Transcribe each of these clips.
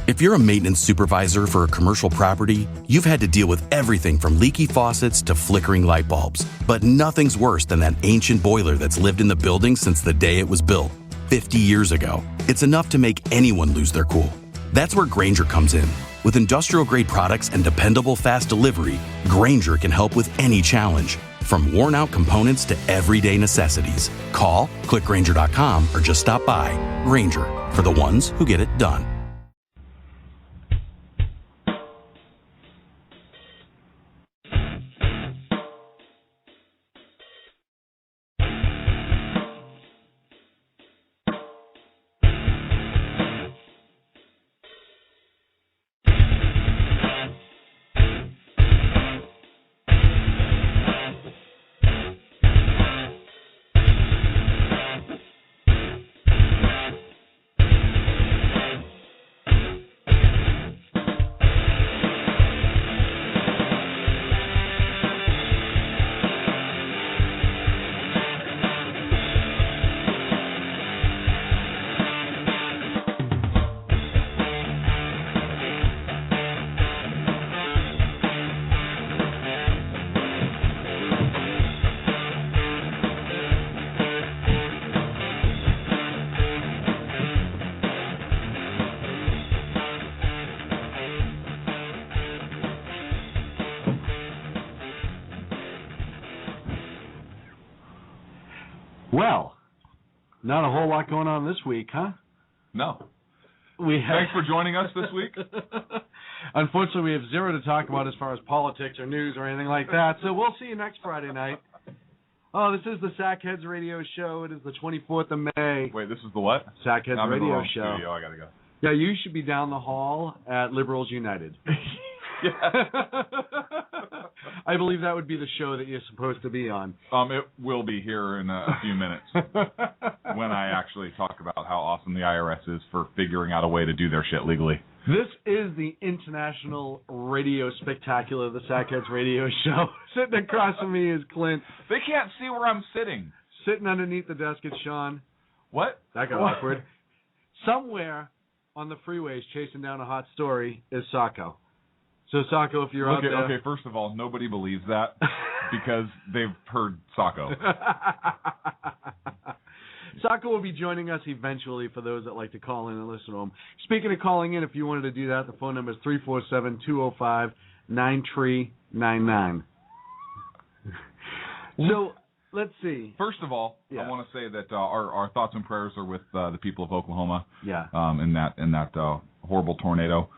If you're a maintenance supervisor for a commercial property, you've had to deal with everything from leaky faucets to flickering light bulbs. But nothing's worse than that ancient boiler that's lived in the building since the day it was built, 50 years ago. It's enough to make anyone lose their cool. That's where Grainger comes in. With industrial-grade products and dependable fast delivery, Grainger can help with any challenge, from worn-out components to everyday necessities. Call, click Grainger.com, or just stop by. Grainger, for the ones who get it done. Well, not a whole lot going on this week, huh? No. Thanks for joining us this week. Unfortunately, we have zero to talk about as far as politics or news or anything like that, so we'll see you next Friday night. Oh, this is the Sackheads Radio Show. It is the 24th of May. Wait, this is the what? Sackheads I'm Radio in the wrong Show. Studio. I gotta go. Yeah, you should be down the hall at Liberals United. I believe that would be the show that you're supposed to be on. It will be here in a few minutes when I actually talk about how awesome the IRS is for figuring out a way to do their shit legally. This is the international radio spectacular, the Sackheads Radio Show. Sitting across from me is Clint. They can't see where I'm sitting. Sitting underneath the desk is Sean. What? That got awkward. Somewhere on the freeways chasing down a hot story is Sacco. So, Sacco, if you're out there... Okay, first of all, nobody believes that because they've heard Sacco. Sacco will be joining us eventually for those that like to call in and listen to him. Speaking of calling in, if you wanted to do that, the phone number is 347-205-9399. So, let's see. First of all, yeah. I want to say that our thoughts and prayers are with the people of Oklahoma. Yeah. In that horrible tornado.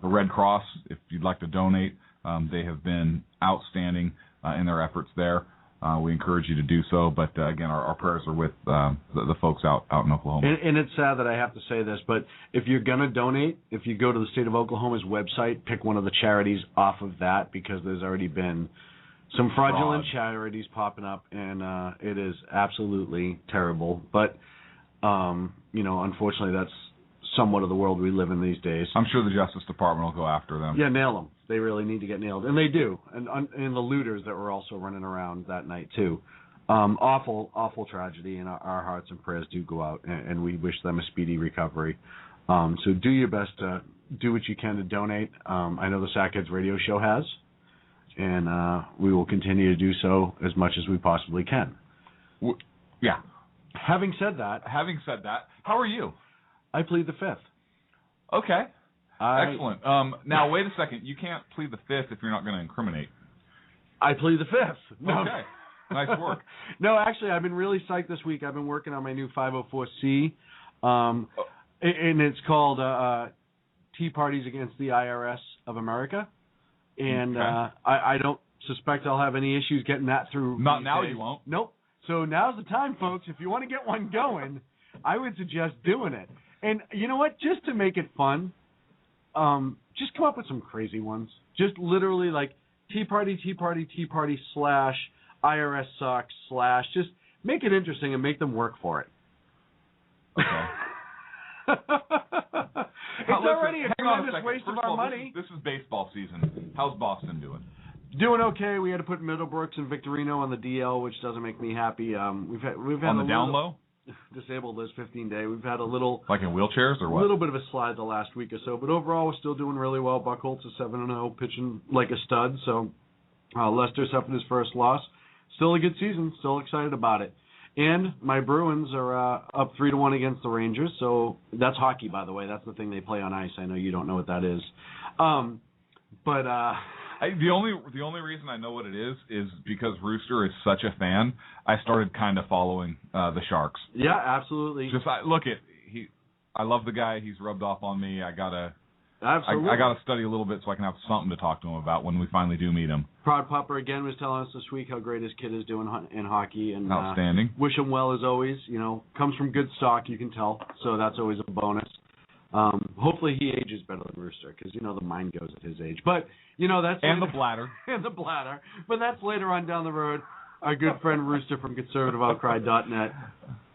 The Red Cross, if you'd like to donate, they have been outstanding in their efforts there. We encourage you to do so. But, again, our prayers are with the folks out in Oklahoma. And it's sad that I have to say this, but if you're going to donate, if you go to the state of Oklahoma's website, pick one of the charities off of that because there's already been some fraudulent charities popping up, and it is absolutely terrible. But, unfortunately, that's somewhat of the world we live in these days. I'm sure the Justice Department will go after them. Yeah, nail them. They really need to get nailed, and they do. And the looters that were also running around that night too. Awful tragedy, and our hearts and prayers do go out, and we wish them a speedy recovery. So do your best to do what you can to donate. I know the Sackheads Radio Show has, and we will continue to do so as much as we possibly can. Yeah. Having said that, how are you? I plead the Fifth. Okay. Excellent. Now, wait a second. You can't plead the Fifth if you're not going to incriminate. I plead the Fifth. No. Okay. Nice work. No, actually, I've been really psyched this week. I've been working on my new 504C, and it's called Tea Parties Against the IRS of America. And okay. I don't suspect I'll have any issues getting that through. Not now, you won't. Nope. So now's the time, folks. If you want to get one going, I would suggest doing it. And you know what? Just to make it fun, just come up with some crazy ones. Just literally like Tea Party / IRS sucks / just make it interesting and make them work for it. Okay. It's already a tremendous waste of our money. This is baseball season. How's Boston doing? Doing okay. We had to put Middlebrooks and Victorino on the DL, which doesn't make me happy. We've had on the down low. disabled list 15-day. We've had a little... Like in wheelchairs or what? A little bit of a slide the last week or so. But overall, we're still doing really well. Buckholz is 7-0, pitching like a stud. So Lester suffered his first loss. Still a good season. Still excited about it. And my Bruins are up 3-1 against the Rangers. So that's hockey, by the way. That's the thing they play on ice. I know you don't know what that is. The only reason I know what it is because Rooster is such a fan. I started kind of following the Sharks. Yeah, absolutely. I love the guy. He's rubbed off on me. I gotta study a little bit so I can have something to talk to him about when we finally do meet him. Prod Pupper again was telling us this week how great his kid is doing in hockey, and outstanding. Wish him well as always. Comes from good stock, you can tell. So that's always a bonus. Hopefully he ages better than Rooster, because the mind goes at his age. But that's and the bladder and the bladder. But that's later on down the road. Our good friend Rooster from ConservativeOutcry.net.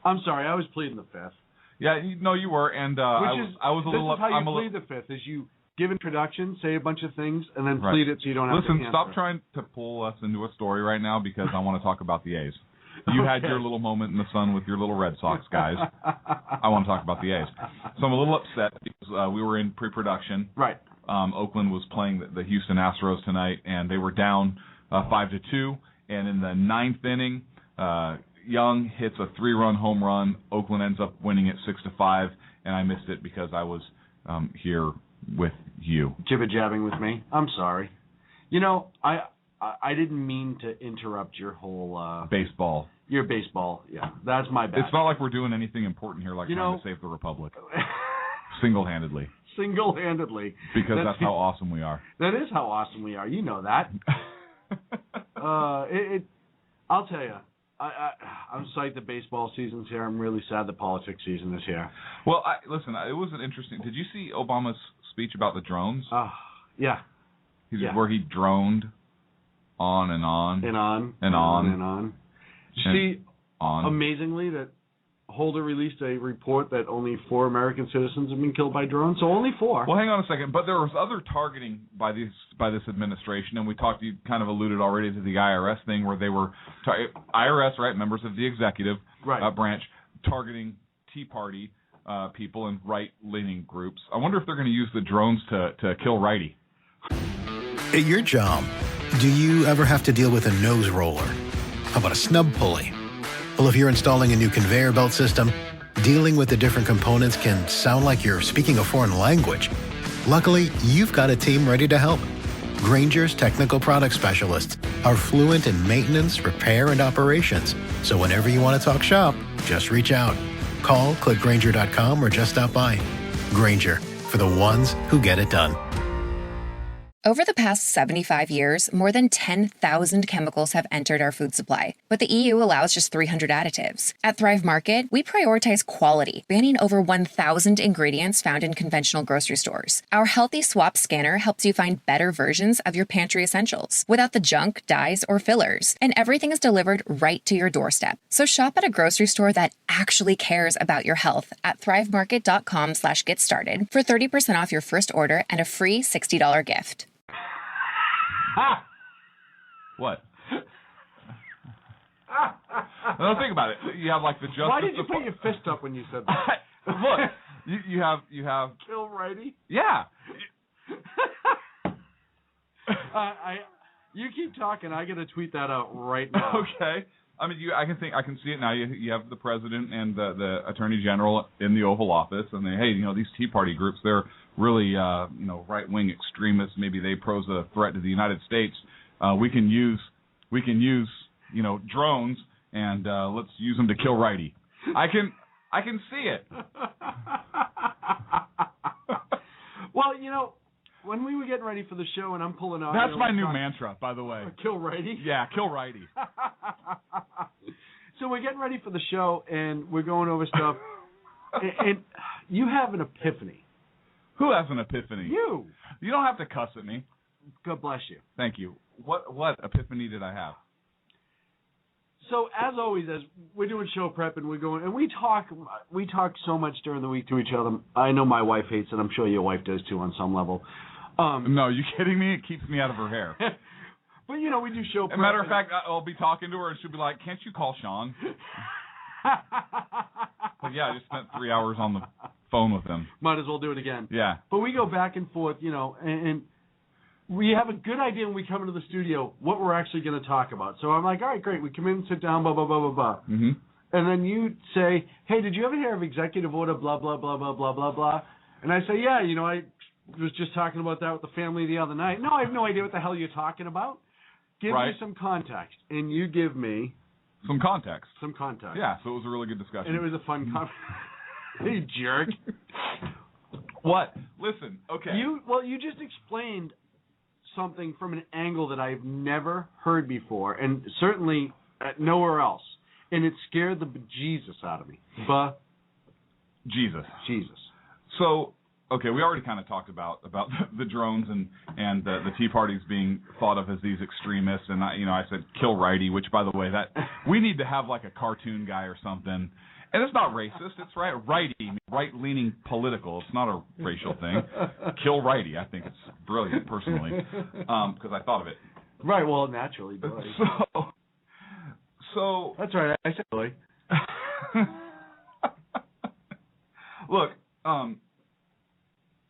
I'm sorry, I was pleading the fifth. Yeah, you were, and I was a little. This is how you plead the fifth: is you give introduction, say a bunch of things, and then plead it so you don't have to answer. Listen, stop trying to pull us into a story right now because I want to talk about the A's. You had your little moment in the sun with your little Red Sox guys. I want to talk about the A's. So I'm a little upset because we were in pre-production. Right. Oakland was playing the Houston Astros tonight, and they were down 5-2. And in the ninth inning, Young hits a 3-run home run. Oakland ends up winning it 6-5, and I missed it because I was here with you. Jibber-jabbing with me. I'm sorry. I didn't mean to interrupt your whole... baseball. Your baseball, yeah. That's my bad. It's not like we're doing anything important here, like trying to save the Republic. Single-handedly. Single-handedly. Because that's how awesome we are. That is how awesome we are. You know that. I'll tell you. I'm psyched that baseball season's here. I'm really sad the politics season is here. Well, listen, it was an interesting... Did you see Obama's speech about the drones? Yeah. Where he droned on and on. And on. And on. And on. Did you see, amazingly, that Holder released a report that only 4 American citizens have been killed by drones? So only 4. Well, hang on a second. But there was other targeting by this administration, and you kind of alluded already to the IRS thing where they were, IRS, right, members of the executive branch, targeting Tea Party people and right-leaning groups. I wonder if they're going to use the drones to kill Righty. At your job, do you ever have to deal with a nose roller? How about a snub pulley? Well, if you're installing a new conveyor belt system, dealing with the different components can sound like you're speaking a foreign language. Luckily, you've got a team ready to help. Grainger's technical product specialists are fluent in maintenance, repair, and operations. So whenever you want to talk shop, just reach out. Call, click Grainger.com, or just stop by. Grainger, for the ones who get it done. Over the past 75 years, more than 10,000 chemicals have entered our food supply, but the EU allows just 300 additives. At Thrive Market, we prioritize quality, banning over 1,000 ingredients found in conventional grocery stores. Our Healthy Swap scanner helps you find better versions of your pantry essentials without the junk, dyes, or fillers, and everything is delivered right to your doorstep. So shop at a grocery store that actually cares about your health at thrivemarket.com/getstarted for 30% off your first order and a free $60 gift. What? No, think about it. You have like the Justice. Why did you put your fist up when you said that? Look, you have. Kill Righty? Yeah. You keep talking. I got to tweet that out right now. Okay. I mean, I can see it now. You have the president and the attorney general in the Oval Office, and these Tea Party groups, they're really, right-wing extremists. Maybe they pose a threat to the United States. We can use, drones, and let's use them to kill Righty. I can see it. Well, when we were getting ready for the show and I'm pulling out... That's my new mantra, by the way. Kill Righty? Yeah, kill Righty. So we're getting ready for the show and we're going over stuff. and you have an epiphany. Who has an epiphany? You. You don't have to cuss at me. God bless you. Thank you. What epiphany did I have? So as always, as we're doing show prep and we're going, and we talk so much during the week to each other. I know my wife hates it. I'm sure your wife does too on some level. No, you kidding me? It keeps me out of her hair. But we do show prep. As a matter of fact, I'll be talking to her and she'll be like, "Can't you call Sean?" But yeah, I just spent 3 hours on the phone with him. Might as well do it again. Yeah. But we go back and forth, and we have a good idea when we come into the studio what we're actually going to talk about. So I'm like, all right, great. We come in, sit down, blah, blah, blah, blah, blah. Mm-hmm. And then you say, hey, did you ever hear of executive order, blah, blah, blah, blah, blah, blah, blah? And I say, yeah, I was just talking about that with the family the other night. No, I have no idea what the hell you're talking about. Give me some context. And you give me... Some context. Yeah, so it was a really good discussion. And it was a fun Hey, jerk. What? Listen, okay. You just explained something from an angle that I've never heard before, and certainly nowhere else. And it scared the bejesus out of me. Jesus. So, okay, we already kind of talked about the drones and the Tea Parties being thought of as these extremists, and I said kill Righty, which, by the way, that we need to have like a cartoon guy or something. And it's not racist. It's righty, right-leaning political. It's not a racial thing. Kill Righty. I think it's brilliant, personally, because I thought of it. Right. Well, naturally, Billy. So that's right. I said Billy. Look,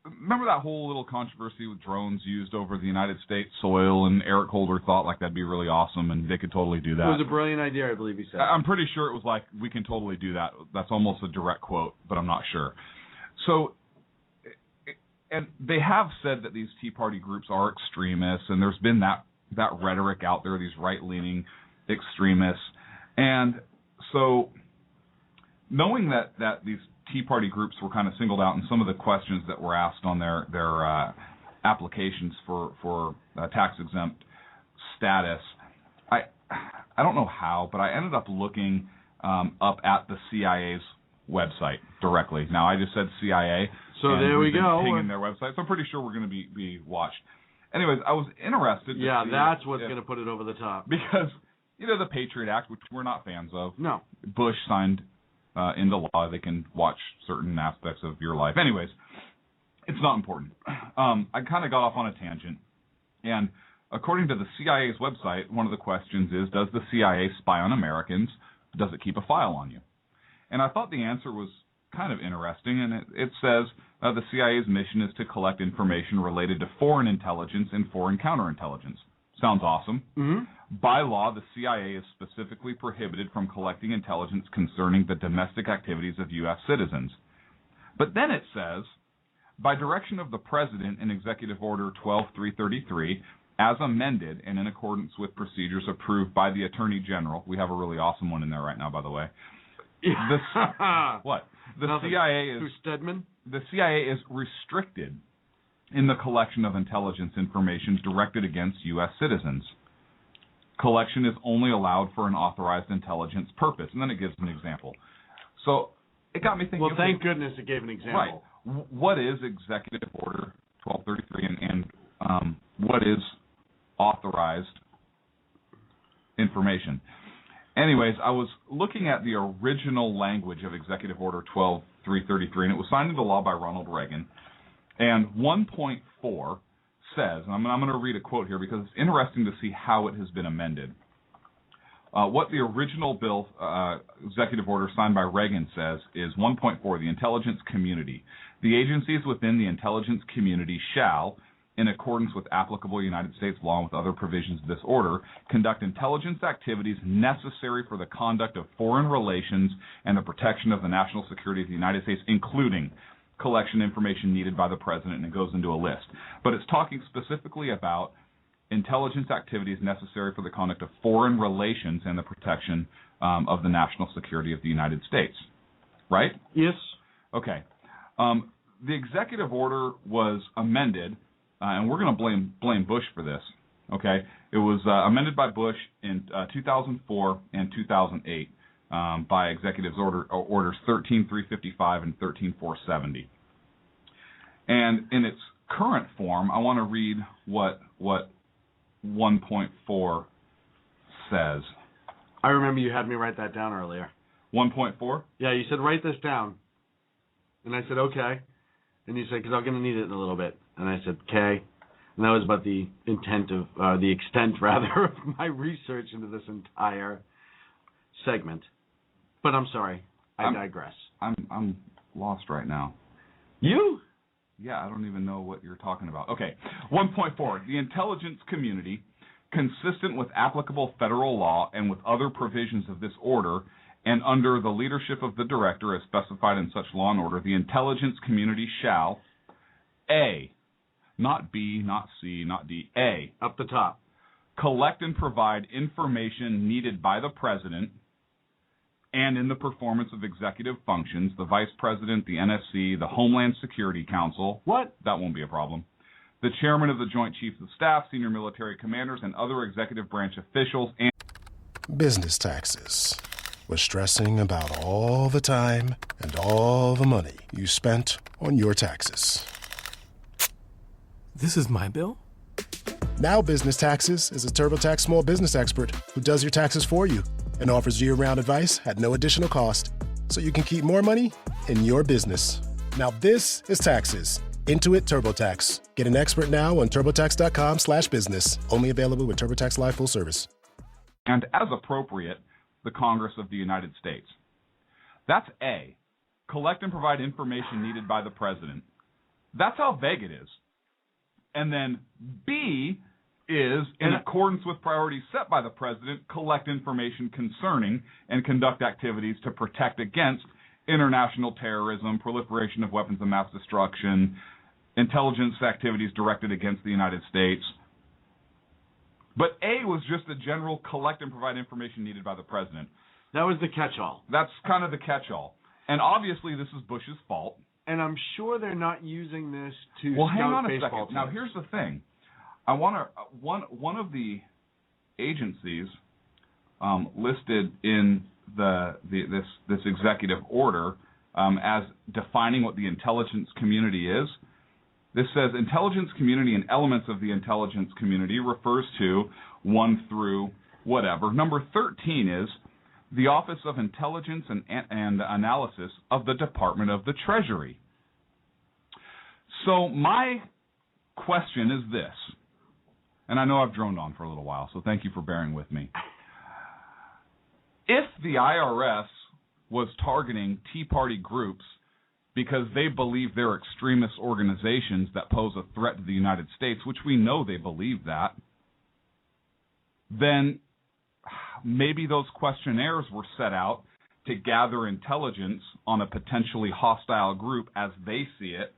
remember that whole little controversy with drones used over the United States soil, and Eric Holder thought like that'd be really awesome and they could totally do that. It was a brilliant idea, I believe he said. I'm pretty sure it was like, we can totally do that. That's almost a direct quote, but I'm not sure. So, and they have said that these Tea Party groups are extremists, and there's been that rhetoric out there, these right-leaning extremists. And so, knowing that these Tea Party groups were kind of singled out in some of the questions that were asked on their applications for tax-exempt status, I don't know how, but I ended up looking up at the CIA's website directly. Now, I just said CIA. So there we go. Pinging their website, so I'm pretty sure we're going to be watched. Anyways, I was interested. That's what's going to put it over the top. Because, the Patriot Act, which we're not fans of. No. Bush signed into law. They can watch certain aspects of your life. Anyways, it's not important. I kind of got off on a tangent. And according to the CIA's website, one of the questions is, does the CIA spy on Americans? Does it keep a file on you? And I thought the answer was kind of interesting. And it says the CIA's mission is to collect information related to foreign intelligence and foreign counterintelligence. Sounds awesome. Mm-hmm. By law, the CIA is specifically prohibited from collecting intelligence concerning the domestic activities of U.S. citizens. But then it says, by direction of the President in Executive Order 12333, as amended and in accordance with procedures approved by the Attorney General, we have a really awesome one in there right now, by the way. What? The CIA is... Stedman? The CIA is restricted in the collection of intelligence information directed against U.S. citizens. Collection is only allowed for an authorized intelligence purpose. And then it gives an example. So it got me thinking. Well, thank goodness it gave an example. Right. What is Executive Order 1233 and what is authorized information? Anyways, I was looking at the original language of Executive Order 12333, and it was signed into law by Ronald Reagan. And 1.4 says, and I'm going to read a quote here because it's interesting to see how it has been amended. What the original bill, executive order signed by Reagan says is 1.4, the intelligence community. The agencies within the intelligence community shall, in accordance with applicable United States law and with other provisions of this order, conduct intelligence activities necessary for the conduct of foreign relations and the protection of the national security of the United States, including collection information needed by the President, and it goes into a list. But it's talking specifically about intelligence activities necessary for the conduct of foreign relations and the protection of the national security of the United States. Right? Yes. Okay. The executive order was amended, and we're going to blame Bush for this. Okay? It was amended by Bush in 2004 and 2008. By Executive Orders 13355 and 13470. And in its current form, I want to read what 1.4 says. I remember you had me write that down earlier. 1.4? Yeah, you said write this down. And I said, okay. And you said, because I'm going to need it in a little bit. And I said, okay. And that was about the extent of my research into this entire segment. But I'm sorry. I digress. I'm lost right now. You? Yeah, I don't even know what you're talking about. Okay, 1.4. The intelligence community, consistent with applicable federal law and with other provisions of this order, and under the leadership of the director as specified in such law and order, the intelligence community shall, A, not B, not C, not D, A, Up the top. collect and provide information needed by the president and in the performance of executive functions, the vice president, the NSC, the Homeland Security Council. What? That won't be a problem. The chairman of the Joint Chiefs of Staff, senior military commanders, and other executive branch officials. And business taxes. Was stressing about all the time and all the money you spent on your taxes. This is my bill? Now Business Taxes is a TurboTax small business expert who does your taxes for you and offers year-round advice at no additional cost, so you can keep more money in your business. Now this is taxes. Intuit TurboTax. Get an expert now on TurboTax.com/business. Only available with TurboTax Live Full Service. And as appropriate, the Congress of the United States. That's A. Collect and provide information needed by the president. That's how vague it is. And then B is, in accordance with priorities set by the president, collect information concerning and conduct activities to protect against international terrorism, proliferation of weapons of mass destruction, intelligence activities directed against the United States. But A was just a general collect and provide information needed by the president. That was the catch-all. That's kind of the catch-all. And obviously this is Bush's fault. And I'm sure they're not using this to Well, hang scout on a baseball second. teams. Now, here's the thing. I want to one of the agencies listed in this executive order as defining what the intelligence community is. This says intelligence community and elements of the intelligence community refers to 1 through whatever. Number 13 is the Office of Intelligence and Analysis of the Department of the Treasury. So my question is this, and I know I've droned on for a little while, so thank you for bearing with me. If the IRS was targeting Tea Party groups because they believe they're extremist organizations that pose a threat to the United States, which we know they believe that, then maybe those questionnaires were set out to gather intelligence on a potentially hostile group as they see it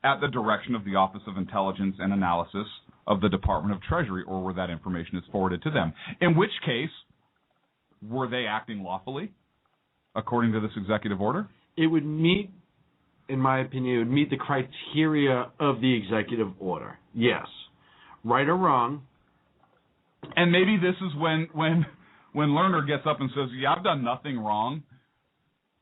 at the direction of the Office of Intelligence and Analysis of the Department of Treasury, or where that information is forwarded to them. In which case, were they acting lawfully according to this executive order? It would meet, in my opinion, it would meet the criteria of the executive order. Yes. Right or wrong. And maybe this is when Lerner gets up and says, yeah, I've done nothing wrong.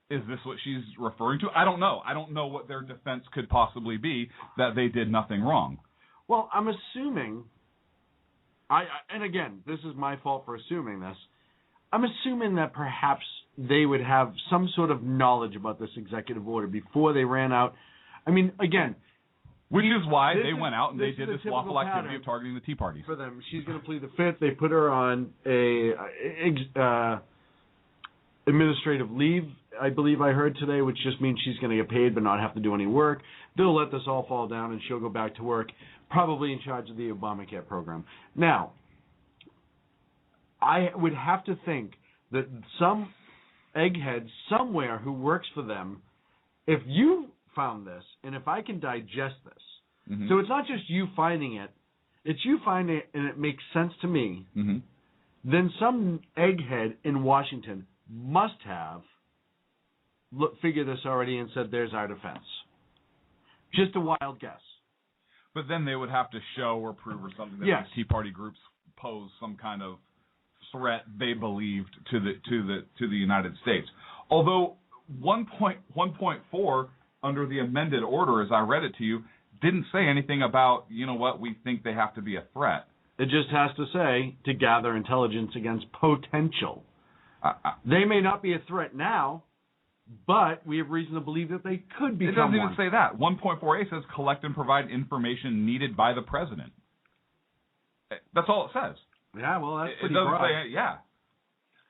Is this what she's referring to? I don't know. I don't know what their defense could possibly be that they did nothing wrong. Well, I'm assuming, and again, this is my fault for assuming this, I'm assuming that perhaps they would have some sort of knowledge about this executive order before they ran out. I mean, again, which is why they went out and they did this lawful activity pattern of targeting the Tea Parties. For them, she's going to plead the fifth. They put her on a administrative leave, I believe I heard today, which just means she's going to get paid but not have to do any work. They'll let this all fall down and she'll go back to work, probably in charge of the Obamacare program. Now, I would have to think that some egghead somewhere who works for them, if you found this and if I can digest this, so it's not just you finding it, it's you finding it and it makes sense to me, then some egghead in Washington must have figured this already and said, there's our defense. Just a wild guess. But then they would have to show or prove or something that these Tea Party groups pose some kind of threat they believed to the United States. Although 1.4 under the amended order, as I read it to you, didn't say anything about, you know what, we think they have to be a threat. It just has to say to gather intelligence against potential. They may not be a threat now, but we have reason to believe that they could become one. It doesn't even say that. 1.4a says collect and provide information needed by the president. That's all it says. Yeah, well, that's pretty broad. Say, yeah.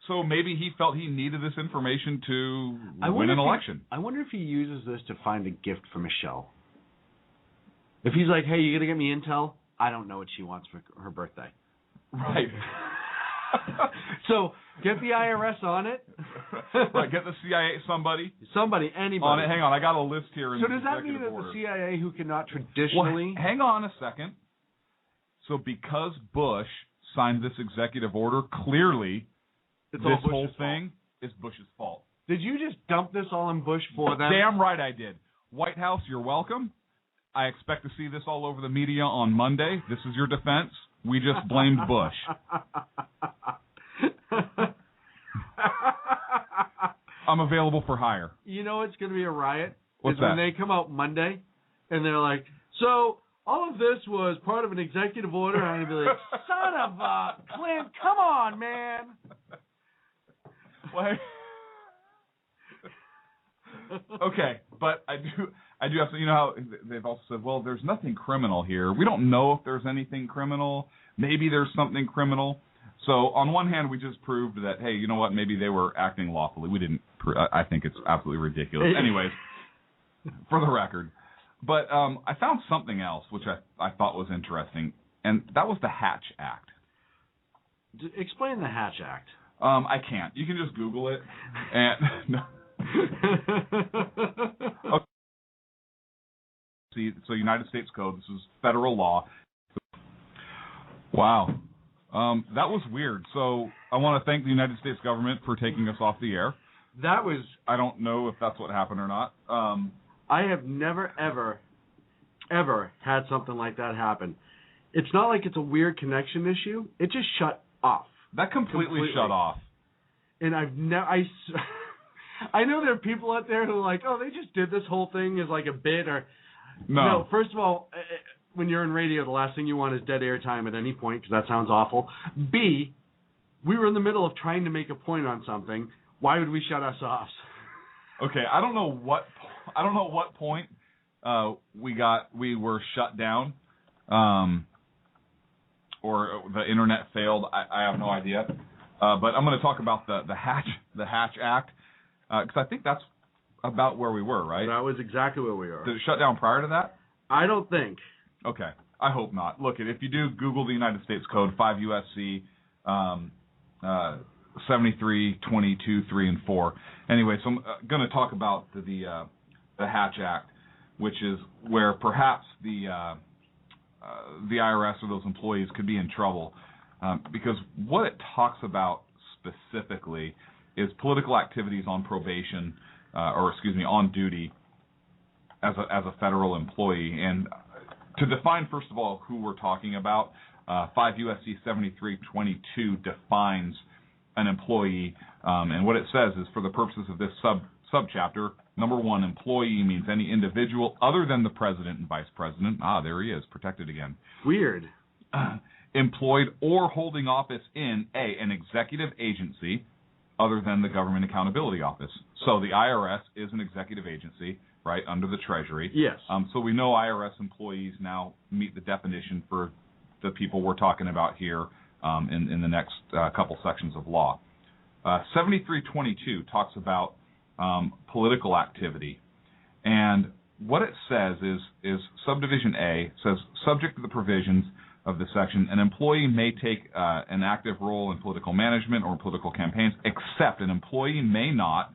So maybe he felt he needed this information to win an election. I wonder if he uses this to find a gift for Michelle. If he's like, hey, you going to get me intel? I don't know what she wants for her birthday. Right. So get the IRS on it. Right, get the CIA, anybody. On it. Hang on, I got a list here. So does that mean that the CIA, who cannot traditionally... Well, hang on a second. So because Bush signed this executive order, clearly this whole thing is Bush's fault. Did you just dump this all on Bush for them? Damn right I did. White House, you're welcome. I expect to see this all over the media on Monday. This is your defense. We just blamed Bush. I'm available for hire. You know it's going to be a riot? What's that? When they come out Monday and they're like, so all of this was part of an executive order. And I'm going to be like, son of a Clint, come on, man. What? Okay, but I do have to, you know how they've also said, well, there's nothing criminal here. We don't know if there's anything criminal. Maybe there's something criminal. So on one hand, we just proved that, hey, you know what, maybe they were acting lawfully. We didn't. I think it's absolutely ridiculous. Anyways, for the record. But I found something else, which I thought was interesting, and that was the Hatch Act. Explain the Hatch Act. I can't. You can just Google it. And okay. See, so United States Code. This is federal law. Wow. That was weird. So I want to thank the United States government for taking us off the air. That was... I don't know if that's what happened or not. I have never, ever had something like that happen. It's not like it's a weird connection issue. It just shut off. That completely shut off. And I know there are people out there who are like, oh, they just did this whole thing as like a bit or... No, first of all, when you're in radio, the last thing you want is dead air time at any point because that sounds awful. B, we were in the middle of trying to make a point on something. Why would we shut us off? Okay, I don't know what point we were shut down, or the internet failed. I have no idea. But I'm going to talk about the Hatch Act because I think that's about where we were, right? That was exactly where we were. Did it shut down prior to that? I don't think. Okay, I hope not. Look, if you do Google the United States Code, 5 U.S.C. 73, 22, 3, and 4. Anyway, so I'm going to talk about the Hatch Act, which is where perhaps the IRS or those employees could be in trouble because what it talks about specifically is political activities on probation, on duty as a federal employee. And to define, first of all, who we're talking about, 5 U.S.C. 7322 defines an employee, and what it says is for the purposes of this subchapter, number one, employee means any individual other than the president and vice president. Ah, there he is, protected again. Weird. Employed or holding office in an executive agency other than the Government Accountability Office. So the IRS is an executive agency, right, under the Treasury. Yes. So we know IRS employees now meet the definition for the people we're talking about here in the next couple sections of law. 7322 talks about political activity. And what it says is subdivision A says, subject to the provisions of this section, an employee may take an active role in political management or political campaigns, except an employee may not,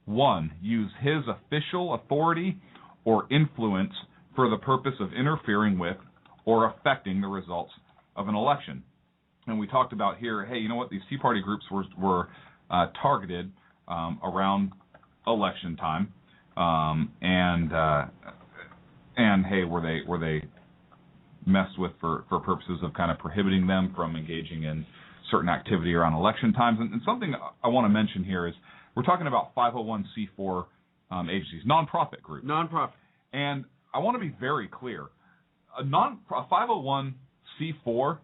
1, use his official authority or influence for the purpose of interfering with or affecting the results of an election. And we talked about here, hey, you know what, these Tea Party groups were targeted around election time, and hey, were they messed with for purposes of kind of prohibiting them from engaging in certain activity around election times. And something I want to mention here is we're talking about 501c4 agencies, nonprofit groups. Nonprofit. And I want to be very clear. A 501c4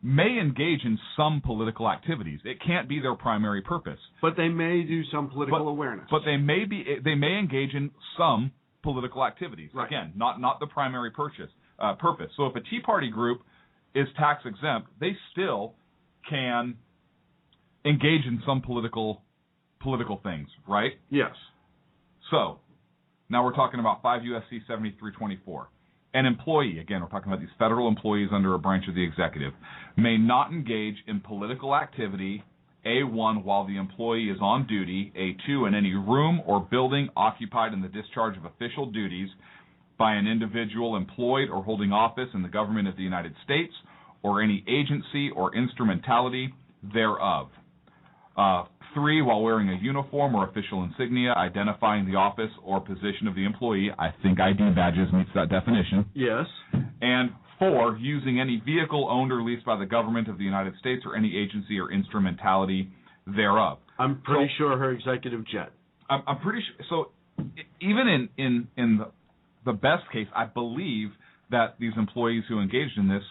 may engage in some political activities. It can't be their primary purpose. But they may do some political awareness. But they may engage in some political activities. Right. Again, not the primary purpose. So if a Tea Party group is tax exempt, they still can engage in some political things, right? Yes. So, now we're talking about 5 U.S.C. 7324. An employee, again, we're talking about these federal employees under a branch of the executive, may not engage in political activity, A1, while the employee is on duty, A2, in any room or building occupied in the discharge of official duties by an individual employed or holding office in the government of the United States or any agency or instrumentality thereof. 3, while wearing a uniform or official insignia identifying the office or position of the employee. I think ID badges meets that definition. Yes. And 4, using any vehicle owned or leased by the government of the United States or any agency or instrumentality thereof. I'm pretty sure her executive jet. I'm pretty sure. So even in the best case, I believe that these employees who engaged in this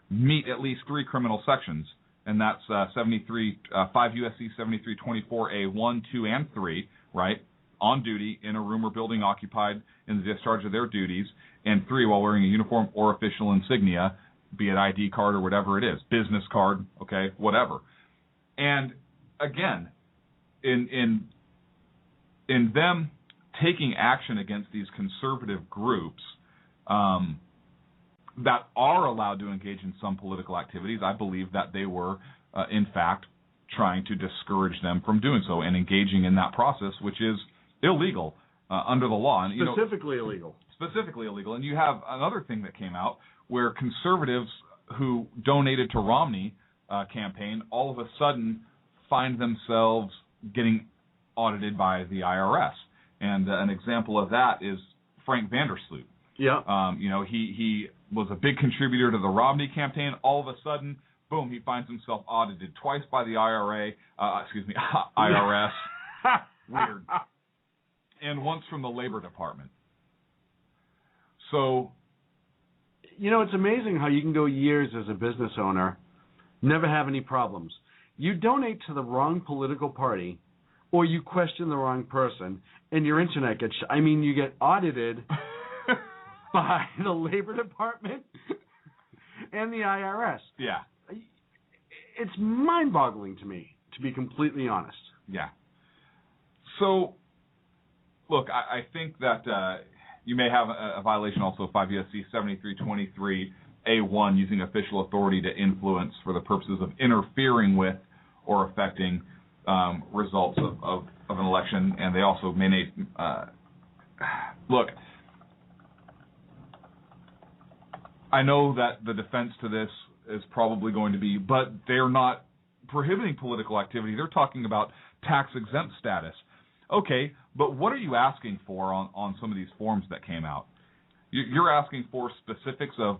meet at least 3 criminal sections. And that's 5 U.S.C. 7324A 1, 2, and 3, right? On duty in a room or building occupied in the discharge of their duties, and 3, while wearing a uniform or official insignia, be it ID card or whatever it is, business card, okay, whatever. And again, in them taking action against these conservative groups, that are allowed to engage in some political activities, I believe that they were, in fact, trying to discourage them from doing so and engaging in that process, which is illegal under the law. And, Specifically illegal. Specifically illegal. And you have another thing that came out where conservatives who donated to Romney campaign all of a sudden find themselves getting audited by the IRS. And an example of that is Frank Vandersloot. Yeah. He was a big contributor to the Romney campaign. All of a sudden, boom, he finds himself audited twice by the IRS. Weird. And once from the Labor Department. So, it's amazing how you can go years as a business owner, never have any problems. You donate to the wrong political party, or you question the wrong person, and your internet gets you get audited by the Labor Department and the IRS. Yeah. It's mind-boggling to me, to be completely honest. Yeah. So, look, I think that you may have a violation also of 5 U.S.C. 7323 A1, using official authority to influence for the purposes of interfering with or affecting results of an election, and they also may look. I know that the defense to this is probably going to be, but they're not prohibiting political activity. They're talking about tax-exempt status. Okay, but what are you asking for on some of these forms that came out? You're asking for specifics of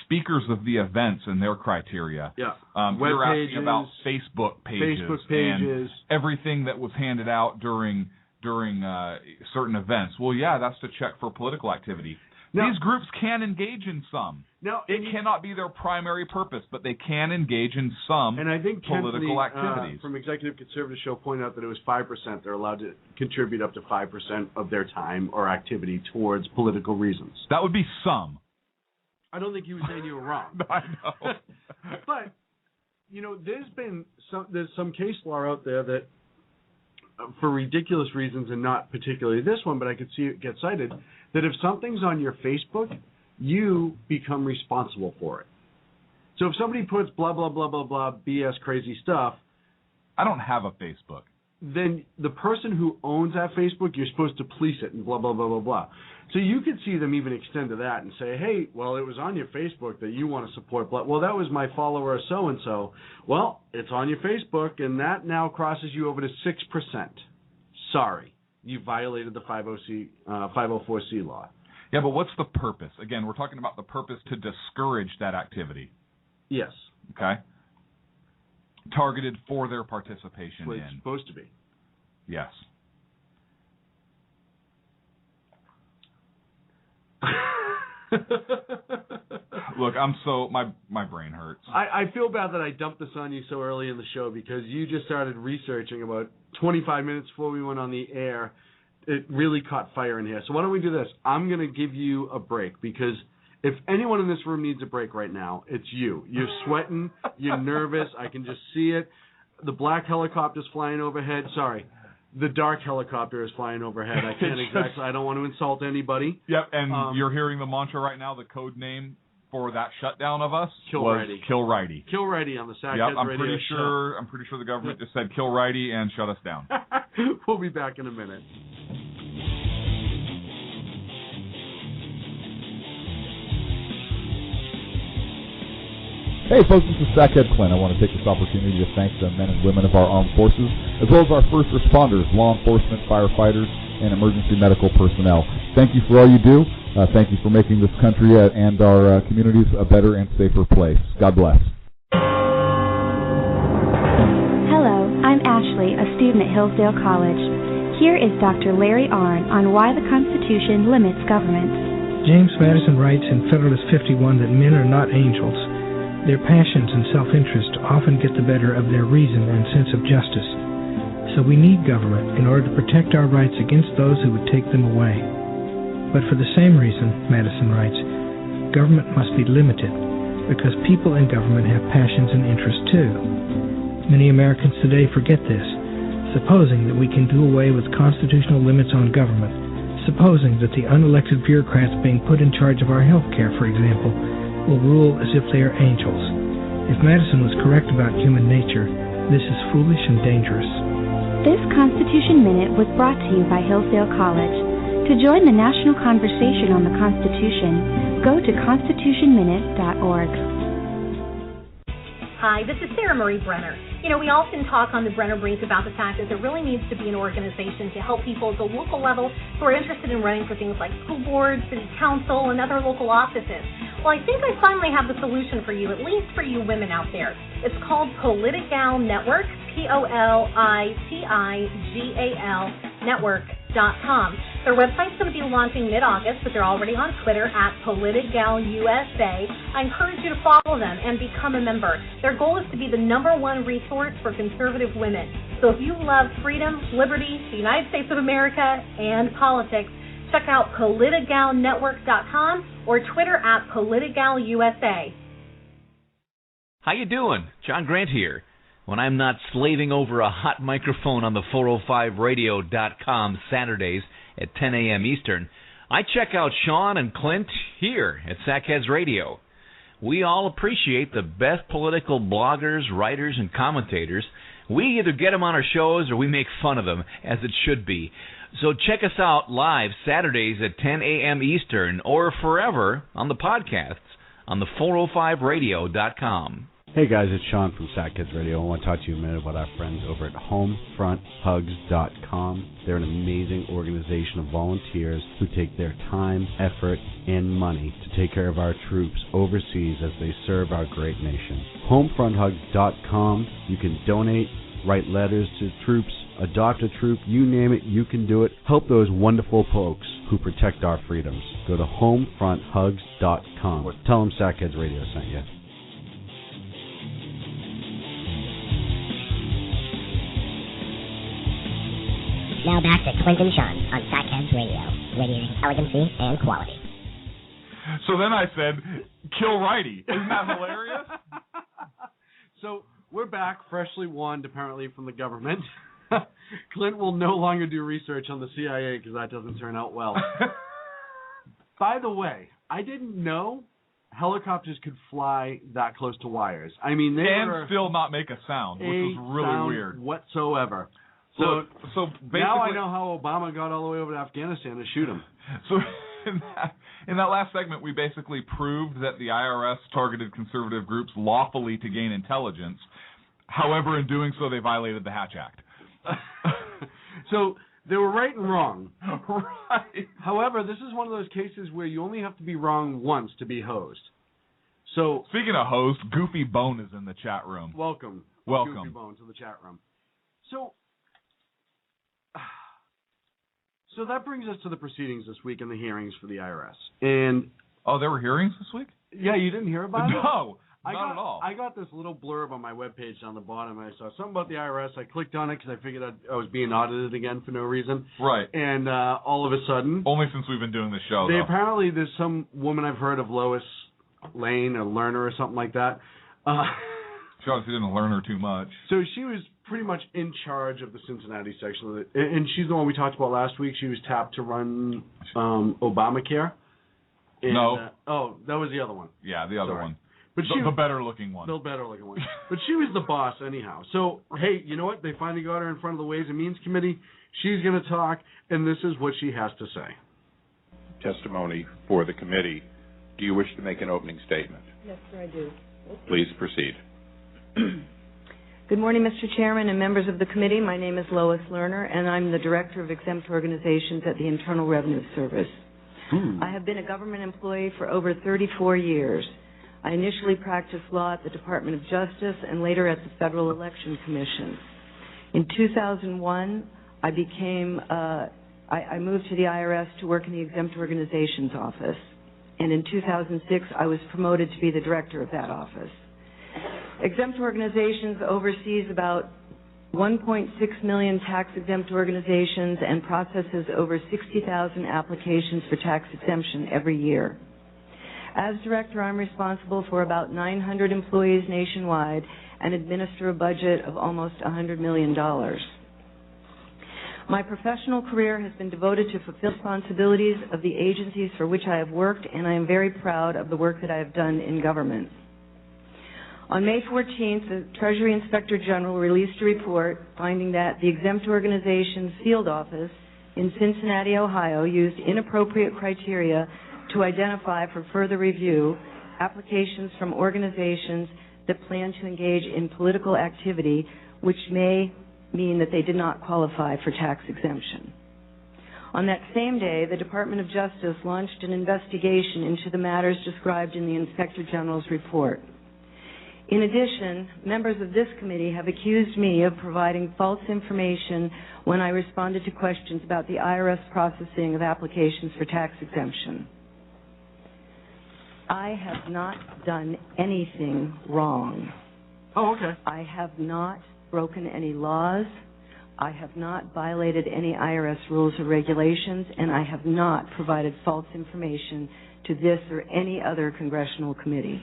speakers of the events and their criteria. Yeah. You're asking about Facebook pages. And everything that was handed out during certain events. Well, yeah, that's to check for political activity. Now, these groups can engage in some. Now, it cannot be their primary purpose, but they can engage in some and I think political activities. From Executive Conservative Show pointed out that it was 5%. They're allowed to contribute up to 5% of their time or activity towards political reasons. That would be some. I don't think he was saying you were wrong. I know. But, there's some case law out there that, for ridiculous reasons, and not particularly this one, but I could see it get cited, that if something's on your Facebook, you become responsible for it. So if somebody puts blah, blah, blah, blah, blah, BS crazy stuff. I don't have a Facebook. Then the person who owns that Facebook, you're supposed to police it and blah, blah, blah, blah, blah. So you could see them even extend to that and say, hey, well, it was on your Facebook that you want to support blah. Well, that was my follower so-and-so. Well, it's on your Facebook, and that now crosses you over to 6%. Sorry. You violated the 504C law. Yeah, but what's the purpose? Again, we're talking about the purpose to discourage that activity. Yes. Okay? Targeted for their participation Well, it's supposed to be. Yes. Look, my brain hurts. I feel bad that I dumped this on you so early in the show because you just started researching about 25 minutes before we went on the air. It really caught fire in here. So why don't we do this? I'm going to give you a break because if anyone in this room needs a break right now, it's you. You're sweating. You're nervous. I can just see it. The black helicopter's flying overhead. Sorry. The dark helicopter is flying overhead. I can't exactly. I don't want to insult anybody. Yep, and you're hearing the mantra right now. The code name for that shutdown of us Kill was Righty. Kill Righty. Kill Righty on the Sackheads Radio show. I'm pretty sure the government just said kill Righty and shut us down. We'll be back in a minute. Hey folks, this is Sackhead Clint. I want to take this opportunity to thank the men and women of our armed forces, as well as our first responders, law enforcement, firefighters, and emergency medical personnel. Thank you for all you do. Thank you for making this country and our communities a better and safer place. God bless. Hello, I'm Ashley, a student at Hillsdale College. Here is Dr. Larry Arnn on why the Constitution limits government. James Madison writes in Federalist 51 that men are not angels. Their passions and self-interest often get the better of their reason and sense of justice. So we need government in order to protect our rights against those who would take them away. But for the same reason, Madison writes, government must be limited, because people in government have passions and interests too. Many Americans today forget this, supposing that we can do away with constitutional limits on government, supposing that the unelected bureaucrats being put in charge of our health care, for example, will rule as if they are angels. If Madison was correct about human nature, this is foolish and dangerous. This Constitution Minute was brought to you by Hillsdale College. To join the national conversation on the Constitution, go to constitutionminute.org. Hi, this is Sarah Marie Brenner. You know, we often talk on the Brenner Brief about the fact that there really needs to be an organization to help people at the local level who are interested in running for things like school boards, city council, and other local offices. Well, I think I finally have the solution for you, at least for you women out there. It's called Politigal Network, POLITIGAL Network.com. Their website's going to be launching mid-August, but they're already on Twitter at PolitigalUSA. I encourage you to follow them and become a member. Their goal is to be the #1 resource for conservative women. So if you love freedom, liberty, the United States of America, and politics, check out PolitigalNetwork.com or Twitter at PolitigalUSA. How you doing? John Grant here. When I'm not slaving over a hot microphone on the 405radio.com Saturdays at 10 a.m. Eastern, I check out Sean and Clint here at Sackheads Radio. We all appreciate the best political bloggers, writers, and commentators. We either get them on our shows or we make fun of them, as it should be. So check us out live Saturdays at 10 a.m. Eastern or forever on the podcasts on the 405radio.com. Hey guys, it's Sean from Sackheads Radio. I want to talk to you a minute about our friends over at HomefrontHugs.com. They're an amazing organization of volunteers who take their time, effort, and money to take care of our troops overseas as they serve our great nation. HomefrontHugs.com. You can donate, write letters to troops, adopt a troop, you name it, you can do it. Help those wonderful folks who protect our freedoms. Go to HomefrontHugs.com. Tell them Sackheads Radio sent you. Now back to Clint and Sean on Sackheads Radio, radiating elegancy and quality. So then I said, kill Righty. Isn't that hilarious? So we're back, freshly wand apparently from the government. Clint will no longer do research on the CIA because that doesn't turn out well. By the way, I didn't know helicopters could fly that close to wires. I mean, they and still not make a sound, which was really weird whatsoever. So basically, now I know how Obama got all the way over to Afghanistan to shoot him. So in that last segment, we basically proved that the IRS targeted conservative groups lawfully to gain intelligence. However, in doing so, they violated the Hatch Act. So they were right and wrong. Right. However, this is one of those cases where you only have to be wrong once to be hosed. So speaking of host, Goofy Bone is in the chat room. Welcome. Welcome. Goofy Bone to the chat room. So that brings us to the proceedings this week and the hearings for the IRS. And there were hearings this week? Yeah, you didn't hear about it? No, not at all. I got this little blurb on my webpage down the bottom, and I saw something about the IRS. I clicked on it because I figured I was being audited again for no reason. Right. And all of a sudden... Only since we've been doing this show, apparently there's some woman I've heard of, Lois Lane or Lerner or something like that. She obviously didn't learn her too much. So she was pretty much in charge of the Cincinnati section of it, and she's the one we talked about last week. She was tapped to run Obamacare. And, no. That was the other one. Yeah, the other one. But the better-looking one. The better-looking one. But she was the boss anyhow. So, hey, you know what? They finally got her in front of the Ways and Means Committee. She's going to talk, and this is what she has to say. Testimony for the committee. Do you wish to make an opening statement? Yes, sir, I do. Please proceed. Good morning, Mr. Chairman and members of the committee. My name is Lois Lerner, and I'm the Director of Exempt Organizations at the Internal Revenue Service. I have been a government employee for over 34 years. I initially practiced law at the Department of Justice and later at the Federal Election Commission. In 2001, I moved to the IRS to work in the Exempt Organizations Office. And in 2006, I was promoted to be the director of that office. Exempt Organizations oversees about 1.6 million tax-exempt organizations and processes over 60,000 applications for tax exemption every year. As director, I'm responsible for about 900 employees nationwide and administer a budget of almost $100 million. My professional career has been devoted to fulfill responsibilities of the agencies for which I have worked, and I am very proud of the work that I have done in government. On May 14th, the Treasury Inspector General released a report finding that the Exempt Organizations Field Office in Cincinnati, Ohio, used inappropriate criteria to identify for further review applications from organizations that plan to engage in political activity, which may mean that they did not qualify for tax exemption. On that same day, the Department of Justice launched an investigation into the matters described in the Inspector General's report. In addition, members of this committee have accused me of providing false information when I responded to questions about the IRS processing of applications for tax exemption. I have not done anything wrong. Oh, okay. I have not broken any laws. I have not violated any IRS rules or regulations, and I have not provided false information to this or any other congressional committee.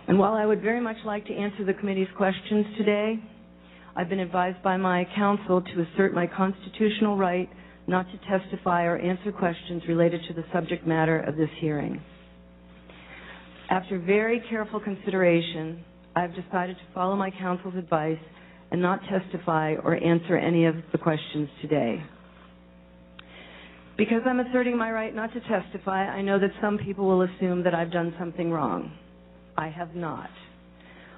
And while I would very much like to answer the committee's questions today, I've been advised by my counsel to assert my constitutional right not to testify or answer questions related to the subject matter of this hearing. After very careful consideration, I've decided to follow my counsel's advice and not testify or answer any of the questions today. Because I'm asserting my right not to testify, I know that some people will assume that I've done something wrong. I have not.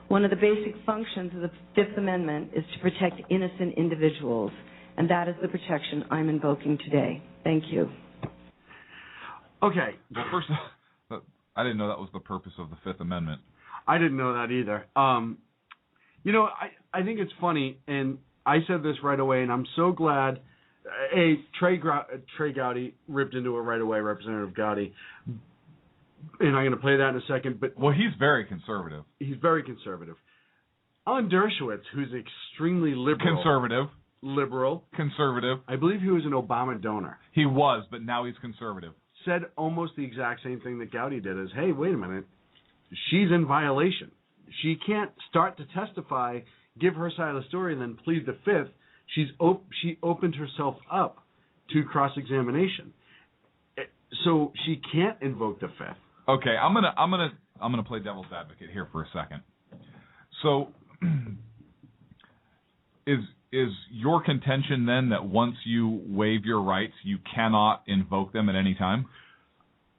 One of the basic functions of the Fifth Amendment is to protect innocent individuals, and that is the protection I'm invoking today. Thank you. Okay. Well, first, I didn't know that was the purpose of the Fifth Amendment. I didn't know that either. You know, I think it's funny, and I said this right away, and I'm so glad. Trey Gowdy ripped into it right away, Representative Gowdy. And I'm going to play that in a second. But well, he's very conservative. He's very conservative. Alan Dershowitz, who's extremely liberal. Conservative. I believe he was an Obama donor. He was, but now he's conservative. Said almost the exact same thing that Gowdy did is, hey, wait a minute. She's in violation. She can't start to testify, give her side of the story, and then plead the Fifth. She opened herself up to cross-examination. So she can't invoke the Fifth. Okay, I'm gonna play devil's advocate here for a second. So, is your contention then that once you waive your rights, you cannot invoke them at any time?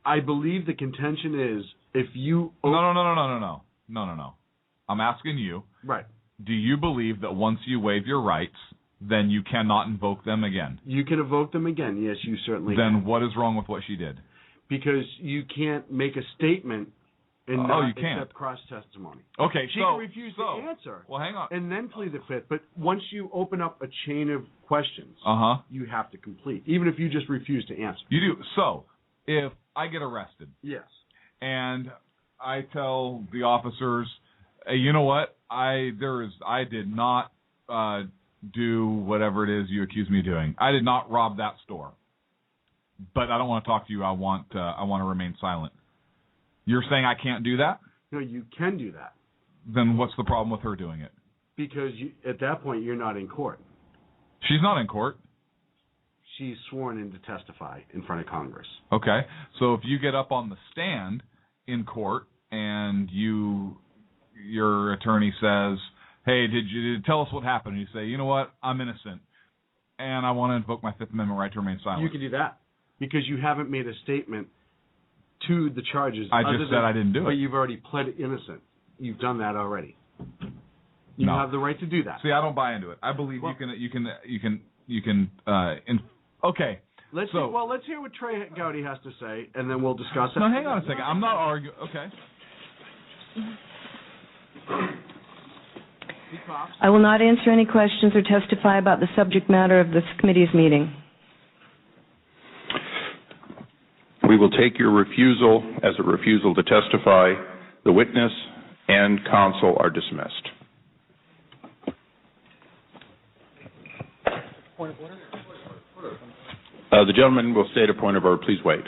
I believe the contention is if you No. I'm asking you. Right. Do you believe that once you waive your rights, then you cannot invoke them again? You can invoke them again. Yes, you certainly can. Then what is wrong with what she did? Because you can't make a statement and not accept cross-testimony. Okay, she can refuse to answer. Well, hang on. And then plead the Fifth. But once you open up a chain of questions, you have to complete, even if you just refuse to answer. You do. So, if I get arrested, yes, and I tell the officers, hey, you know what? I did not do whatever it is you accuse me of doing. I did not rob that store. But I don't want to talk to you. I want to remain silent. You're saying I can't do that? No, you can do that. Then what's the problem with her doing it? Because at that point, you're not in court. She's not in court. She's sworn in to testify in front of Congress. Okay. So if you get up on the stand in court and your attorney says, hey, did you tell us what happened? And you say, you know what, I'm innocent, and I want to invoke my Fifth Amendment right to remain silent. You can do that because you haven't made a statement to the charges. I just said I didn't do it. But you've already pled innocent. You've done that already. You have the right to do that. See, I don't buy into it. I believe you can. Okay. Let's hear what Trey Gowdy has to say, and then we'll discuss it. No, hang on a second. I'm not arguing. Okay. I will not answer any questions or testify about the subject matter of this committee's meeting. We will take your refusal as a refusal to testify. The witness and counsel are dismissed. Point of order? The gentleman will state a point of order. Please wait.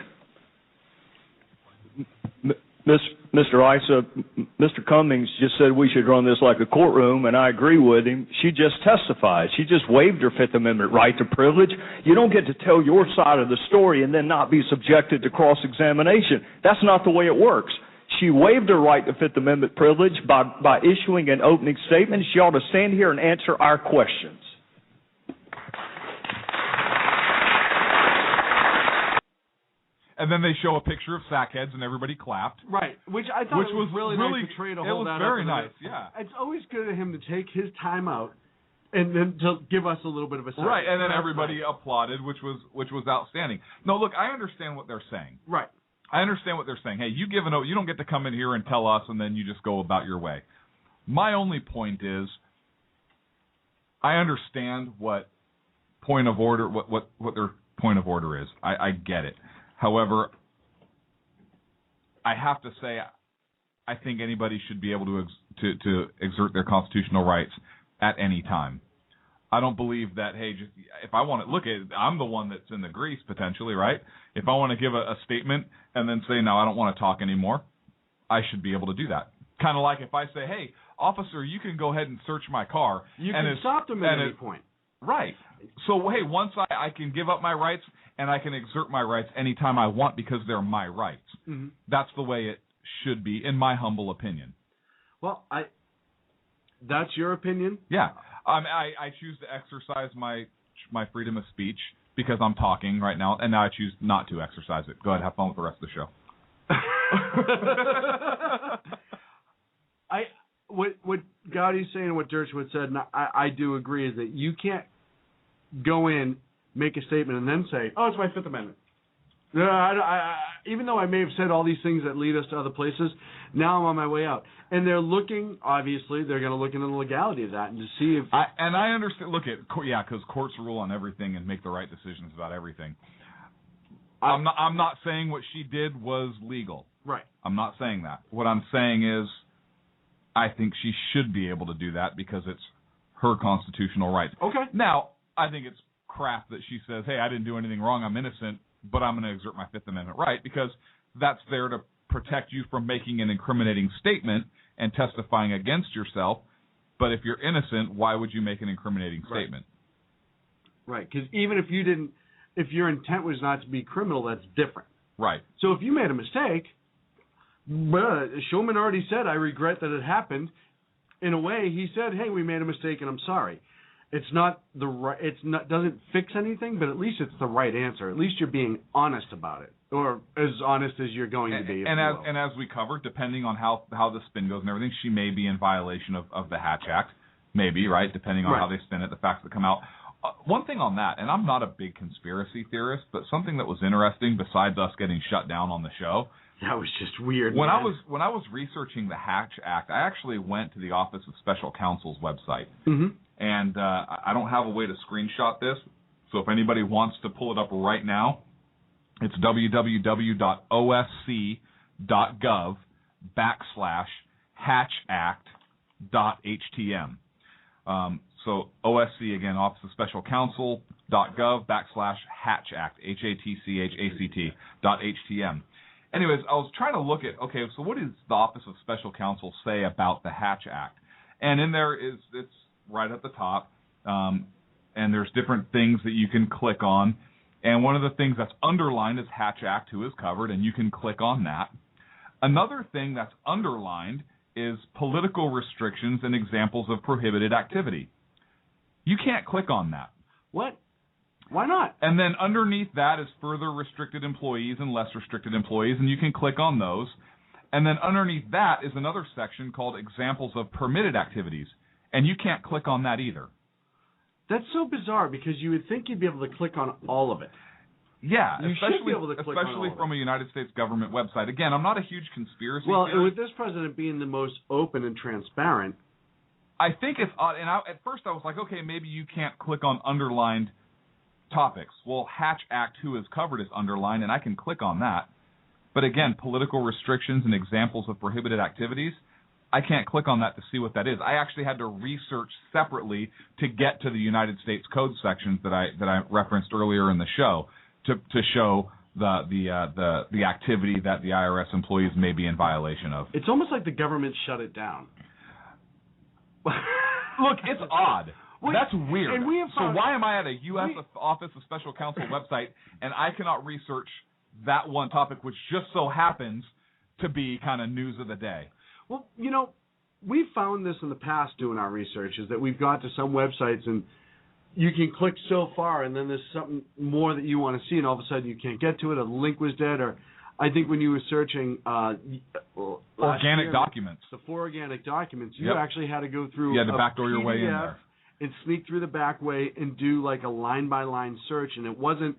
Mr. Issa, Mr. Cummings just said we should run this like a courtroom, and I agree with him. She just testified. She just waived her Fifth Amendment right to privilege. You don't get to tell your side of the story and then not be subjected to cross-examination. That's not the way it works. She waived her right to Fifth Amendment privilege by issuing an opening statement. She ought to stand here and answer our questions. And then they show a picture of sackheads, and everybody clapped. Right, which I thought was really nice for Trey to hold that up. It was very nice, yeah. It's always good of him to take his time out and then to give us a little bit of a second. Right, and then everybody applauded, which was outstanding. No, look, I understand what they're saying. Right. I understand what they're saying. Hey, you don't get to come in here and tell us, and then you just go about your way. My only point is, I understand what point of order, what their point of order is. I get it. However, I have to say, I think anybody should be able to exert their constitutional rights at any time. I don't believe that, hey, just, if I want to, I'm the one that's in the grease potentially, right? If I want to give a statement and then say, no, I don't want to talk anymore, I should be able to do that. Kind of like if I say, hey, officer, you can go ahead and search my car. You can stop them at any point. Right. So, hey, once I can give up my rights and I can exert my rights anytime I want because they're my rights. Mm-hmm. That's the way it should be, in my humble opinion. Well, that's your opinion? Yeah. I choose to exercise my freedom of speech because I'm talking right now, and now I choose not to exercise it. Go ahead, have fun with the rest of the show. What Gowdy's saying and what Dershowitz said, and I do agree, is that you can't go in, make a statement, and then say, oh, it's my Fifth Amendment. Even though I may have said all these things that lead us to other places, now I'm on my way out. And they're looking, obviously, they're going to look into the legality of that and to see if... I understand, because courts rule on everything and make the right decisions about everything. I'm not saying what she did was legal. Right. I'm not saying that. What I'm saying is I think she should be able to do that because it's her constitutional right. Okay. Now, I think it's crap that she says, hey, I didn't do anything wrong, I'm innocent, but I'm going to exert my Fifth Amendment right, because that's there to protect you from making an incriminating statement and testifying against yourself. But if you're innocent, why would you make an incriminating statement? Right, because even if your intent was not to be criminal, that's different. Right. So if you made a mistake, Shulman already said, I regret that it happened. In a way, he said, hey, we made a mistake and I'm sorry. It's not doesn't fix anything, but at least it's the right answer. At least you're being honest about it, or as honest as you're going to be. And as we covered, depending on how the spin goes and everything, she may be in violation of the Hatch Act, maybe, right? Depending on how they spin it, the facts that come out. One thing on that, and I'm not a big conspiracy theorist, but something that was interesting besides us getting shut down on the show. That was just weird. When I was researching the Hatch Act, I actually went to the Office of Special Counsel's website. Mm-hmm. And I don't have a way to screenshot this, so if anybody wants to pull it up right now, it's www.osc.gov/hatchact.htm. So OSC, again, Office of Special Counsel.gov/hatchact, HATCHACT.htm. Anyways, I was trying to look at, okay, so what does the Office of Special Counsel say about the Hatch Act? And in there it's right at the top, and there's different things that you can click on. And one of the things that's underlined is Hatch Act, who is covered, and you can click on that. Another thing that's underlined is political restrictions and examples of prohibited activity. You can't click on that. What? Why not? And then underneath that is further restricted employees and less restricted employees, and you can click on those. And then underneath that is another section called examples of permitted activities, and you can't click on that either. That's so bizarre because you would think you'd be able to click on all of it. Yeah, you should be able to click especially on all from a United States government website. Again, I'm not a huge conspiracy theorist. theorist. With this president being the most open and transparent, I think it's odd. And at first I was like, okay, maybe you can't click on underlined topics. Well, Hatch Act, who is covered, is underlined, and I can click on that. But again, political restrictions and examples of prohibited activities, I can't click on that to see what that is. I actually had to research separately to get to the United States Code sections that I referenced earlier in the show to show the activity that the IRS employees may be in violation of. It's almost like the government shut it down. Look, it's odd. That's weird. And we have so why am I at a U.S. Office of Special Counsel website and I cannot research that one topic, which just so happens to be kind of news of the day? Well, you know, we've found this in the past doing our research, is that we've got to some websites and you can click so far and then there's something more that you want to see and all of a sudden you can't get to it, or the link was dead, or I think when you were searching organic documents, the 4 organic documents, you actually had to go through to backdoor your way in there and sneak through the back way and do like a line-by-line search, and it wasn't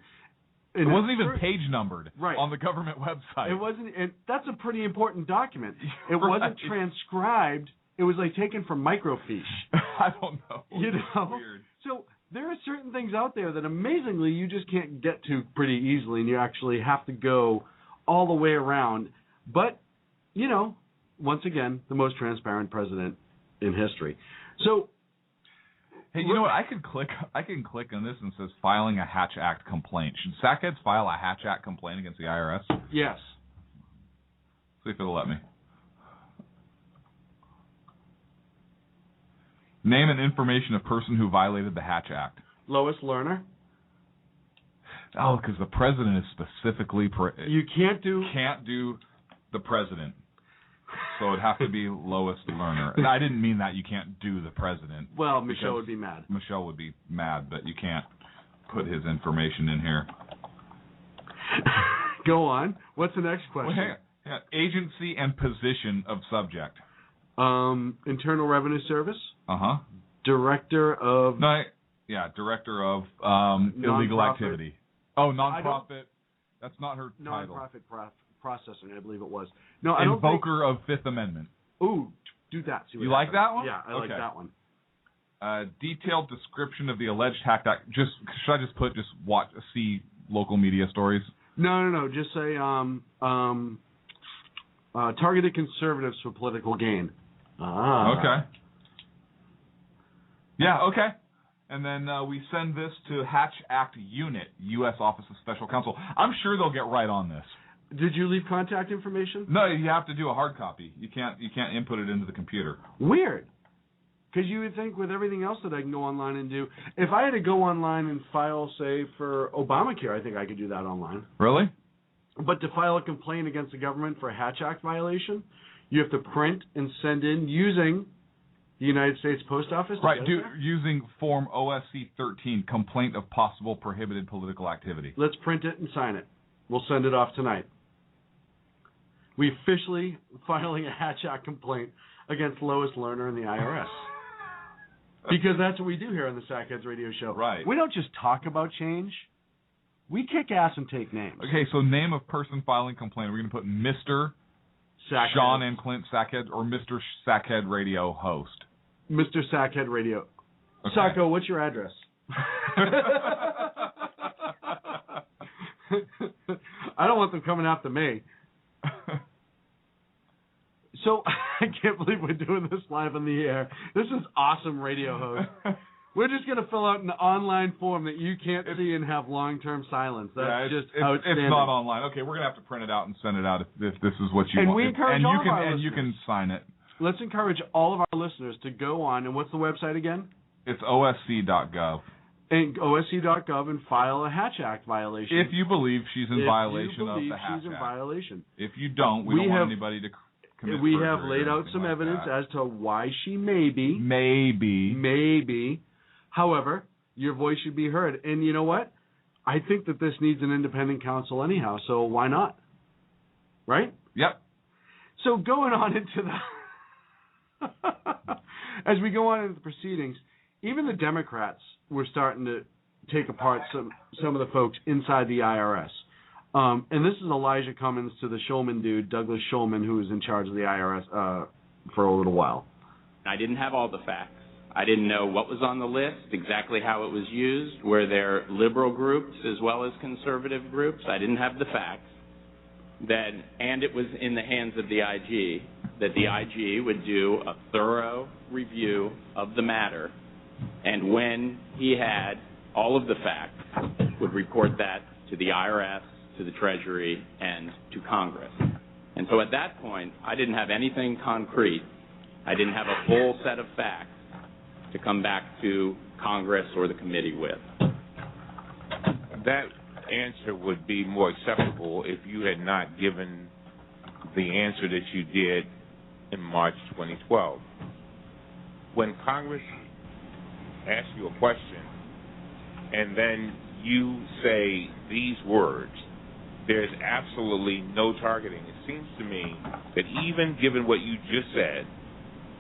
even page numbered on the government website. It wasn't, and that's a pretty important document. It wasn't transcribed. It was like taken from microfiche. I don't know. You know? Weird. So there are certain things out there that amazingly you just can't get to pretty easily, and you actually have to go all the way around. But, you know, once again, the most transparent president in history. So, hey, you know what? I can click on this and it says filing a Hatch Act complaint. Should SACheads file a Hatch Act complaint against the IRS? Yes. See if it'll let me. Name and information of person who violated the Hatch Act. Lois Lerner. Oh, because the president is specifically... you can't do the president. So it'd have to be Lois Lerner. And I didn't mean that you can't do the president. Well, Michelle would be mad. Michelle would be mad, but you can't put his information in here. Go on. What's the next question? Well, hang on. Agency and position of subject. Internal Revenue Service. Uh-huh. Director of... Director of illegal activity. Oh, nonprofit. That's not her title. Nonprofit processing, I believe it was. No, Invoker of Fifth Amendment. Ooh, do that. See what you like that one? Yeah, I like that one. Detailed description of the alleged hack act. Should I just put see local media stories? No. Just say targeted conservatives for political gain. Okay. Yeah. Okay. And then we send this to Hatch Act Unit, U.S. Office of Special Counsel. I'm sure they'll get right on this. Did you leave contact information? No, you have to do a hard copy. You can't input it into the computer. Weird. Because you would think with everything else that I can go online and do, if I had to go online and file, say, for Obamacare, I think I could do that online. Really? But to file a complaint against the government for a Hatch Act violation, you have to print and send in using the United States Post Office. Right, using Form OSC 13, Complaint of Possible Prohibited Political Activity. Let's print it and sign it. We'll send it off tonight. We officially filing a Hatch Act complaint against Lois Lerner and the IRS. Because that's what we do here on the SACheads Radio Show. Right. We don't just talk about change. We kick ass and take names. Okay, so name of person filing complaint. We're going to put Mr. Sackhead. Sean and Clint Sackhead or Mr. Sackhead Radio host. Mr. Sackhead Radio. Okay. Sacco, what's your address? I don't want them coming after me. So, I can't believe we're doing this live on the air. This is awesome radio host. We're just going to fill out an online form that you can't see and have long-term silence. That's just outstanding. It's not online. Okay, we're going to have to print it out and send it out if this is what you want. And we encourage all of our and you can sign it. let's encourage all of our listeners to go on, and what's the website again? It's osc.gov. And osc.gov and file a Hatch Act violation. If you believe she's in violation of the Hatch Act. She's in violation. If you don't, we don't want anybody to commit We have perjury laid or out anything some like evidence that. as to why she may be. Maybe. However, your voice should be heard. And you know what? I think that this needs an independent counsel anyhow, so why not? Right? Yep. So going on into the... as we go on into the proceedings, even the Democrats were starting to take apart some of the folks inside the IRS. And this is Elijah Cummings to the Shulman dude, Douglas Shulman, who was in charge of the IRS for a little while. I didn't have all the facts. I didn't know what was on the list, exactly how it was used. Were there liberal groups as well as conservative groups? I didn't have the facts. And it was in the hands of the IG, that the IG would do a thorough review of the matter, and when he had all of the facts, would report that to the IRS, to the Treasury, and to Congress. And so at that point, I didn't have anything concrete. I didn't have a full set of facts to come back to Congress or the committee with. That answer would be more acceptable if you had not given the answer that you did in March 2012. When Congress asks you a question and then you say these words, there's absolutely no targeting. It seems to me that even given what you just said,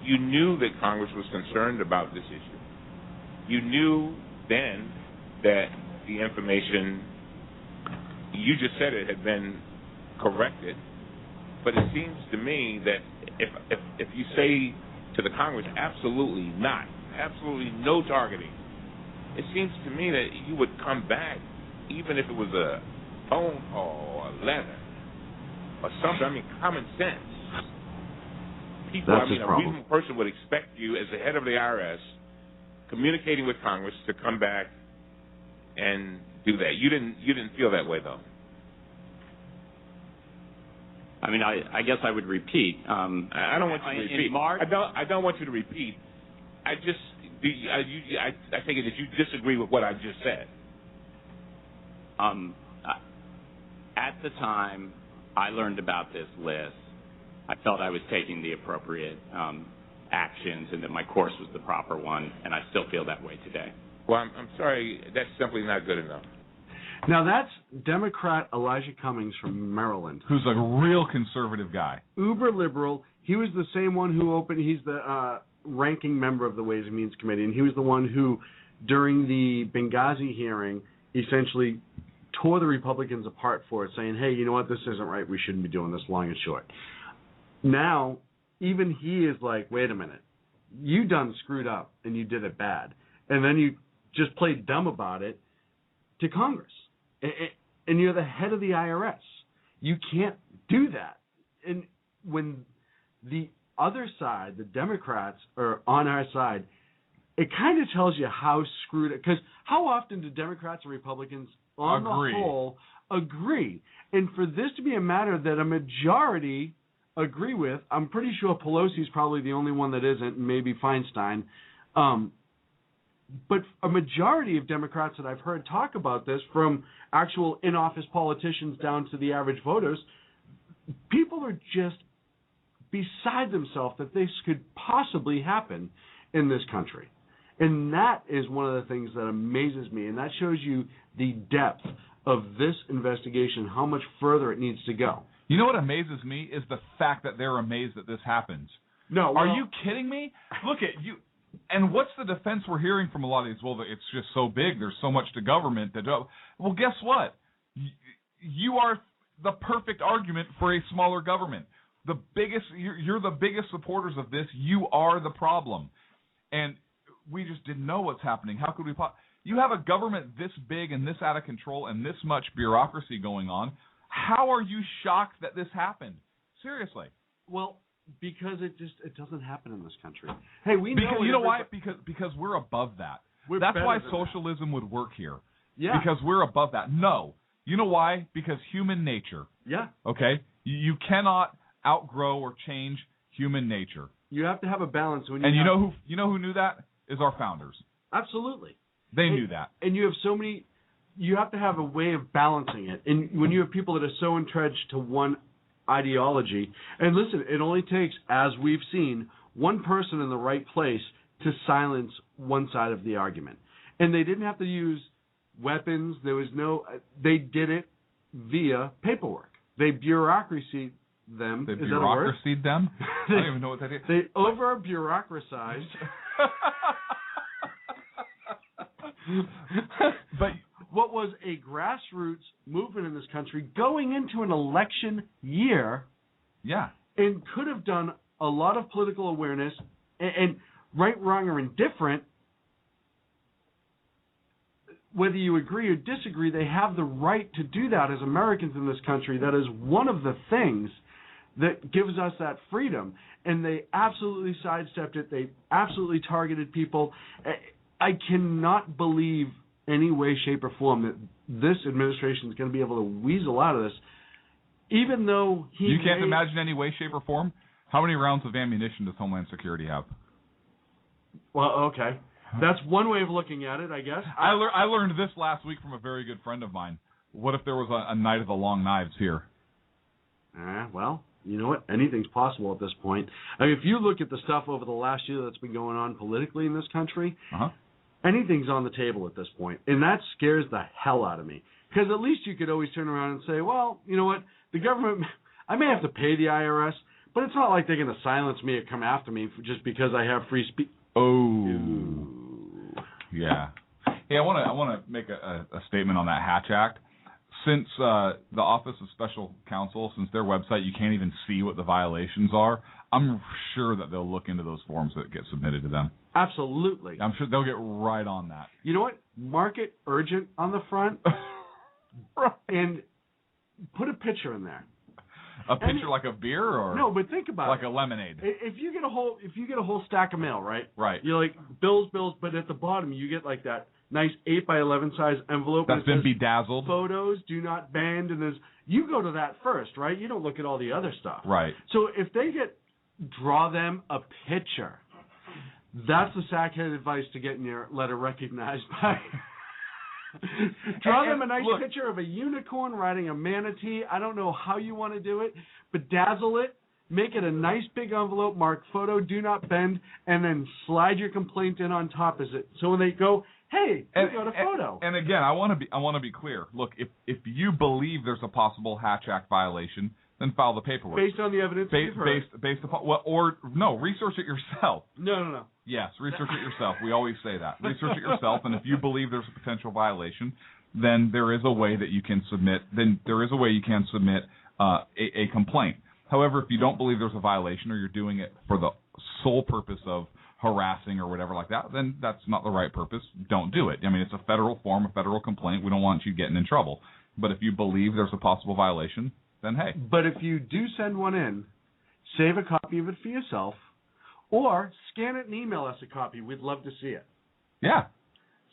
you knew that Congress was concerned about this issue. You knew then that the information, you just said it had been corrected, but it seems to me that if you say to the Congress, absolutely not, absolutely no targeting, it seems to me that you would come back, even if it was a phone call or a letter or something. I mean, common sense. People, That's I mean, his a problem. reasonable person would expect you, as the head of the IRS, communicating with Congress, to come back and do that. You didn't feel that way, though. I mean, I guess I would repeat. I don't want you to repeat. In March, I don't want you to repeat. I take it that you disagree with what I just said. At the time I learned about this list, I felt I was taking the appropriate actions and that my course was the proper one, and I still feel that way today. Well, I'm sorry, that's simply not good enough. Now, that's Democrat Elijah Cummings from Maryland. Who's a real conservative guy. Uber liberal. He was the same one who opened, he's the ranking member of the Ways and Means Committee, and he was the one who, during the Benghazi hearing, essentially tore the Republicans apart for it, saying, hey, you know what, this isn't right, we shouldn't be doing this, long and short. Now, even he is like, wait a minute, you done screwed up, and you did it bad. And then you just played dumb about it to Congress. And you're the head of the IRS. You can't do that. And when the other side, the Democrats, are on our side, it kind of tells you how screwed it. Because how often do Democrats and Republicans, on the whole, agree? And for this to be a matter that a majority agree with, I'm pretty sure Pelosi's probably the only one that isn't, maybe Feinstein. But a majority of Democrats that I've heard talk about this, from actual in-office politicians down to the average voters, people are just beside themselves that this could possibly happen in this country. And that is one of the things that amazes me, and that shows you the depth of this investigation, how much further it needs to go. You know what amazes me is the fact that they're amazed that this happens. No, are you kidding me? Look at you. And what's the defense we're hearing from a lot of these? Well, it's just so big. There's so much to government. Well, guess what? You are the perfect argument for a smaller government. You're the biggest supporters of this. You are the problem. And we just didn't know what's happening. How could we? You have a government this big and this out of control and this much bureaucracy going on. How are you shocked that this happened? Seriously. Well, because it doesn't happen in this country. Hey, we know. Because you know why? Because we're above that. That's why socialism would work here. Yeah. Because we're above that. No. You know why? Because human nature. Yeah. Okay? You cannot outgrow or change human nature. You have to have a balance. You know who knew that? Is our founders. Absolutely. They knew that. And you have so many. You have to have a way of balancing it. And when you have people that are so entrenched to one ideology, and listen, it only takes, as we've seen, one person in the right place to silence one side of the argument. And they didn't have to use weapons. There was no. They did it via paperwork. They bureaucracied them. They Is that a word? bureaucracied them? I don't even know what that is. They over-bureaucratized. But what was a grassroots movement in this country going into an election year, and could have done a lot of political awareness, and right, wrong, or indifferent, whether you agree or disagree, they have the right to do that as Americans in this country. That is one of the things that gives us that freedom. And they absolutely sidestepped it. They absolutely targeted people. I cannot believe any way, shape, or form that this administration is going to be able to weasel out of this, even though You can't imagine any way, shape, or form? How many rounds of ammunition does Homeland Security have? Well, okay. That's one way of looking at it, I guess. I learned this last week from a very good friend of mine. What if there was a night of the long knives here? Well, you know what? Anything's possible at this point. I mean, if you look at the stuff over the last year that's been going on politically in this country, anything's on the table at this point. And that scares the hell out of me. Because at least you could always turn around and say, well, you know what? The government, I may have to pay the IRS, but it's not like they're going to silence me or come after me just because I have free speech. Yeah. Hey, I want to make a statement on that Hatch Act. Since the Office of Special Counsel, since their website, you can't even see what the violations are, I'm sure that they'll look into those forms that get submitted to them. Absolutely. I'm sure they'll get right on that. You know what? Mark it urgent on the front and put a picture in there. A picture like a beer, or no? But think about like it. a lemonade. If you get a whole stack of mail, right? Right. You're like bills, but at the bottom you get like that nice 8x11 size envelope that's been bedazzled. Photos do not bend, and you go to that first, right? You don't look at all the other stuff. Right. So if they draw them a picture, that's the sackhead advice to getting your letter recognized by. Draw them a nice picture of a unicorn riding a manatee. I don't know how you want to do it, but dazzle it. Make it a nice big envelope, mark photo, do not bend, and then slide your complaint in on top. So when they go, hey, we got a photo. And again, I want to be clear. Look, if you believe there's a possible Hatch Act violation, then file the paperwork. Based on the evidence you've heard. Based upon research it yourself. No. Yes, research it yourself. We always say that. Research it yourself, and if you believe there's a potential violation, then there is a way that you can submit. A complaint. However, if you don't believe there's a violation, or you're doing it for the sole purpose of harassing or whatever like that, then that's not the right purpose. Don't do it. I mean, it's a federal form, a federal complaint. We don't want you getting in trouble. But if you believe there's a possible violation, then hey. But if you do send one in, save a copy of it for yourself, or scan it and email us a copy. We'd love to see it. Yeah.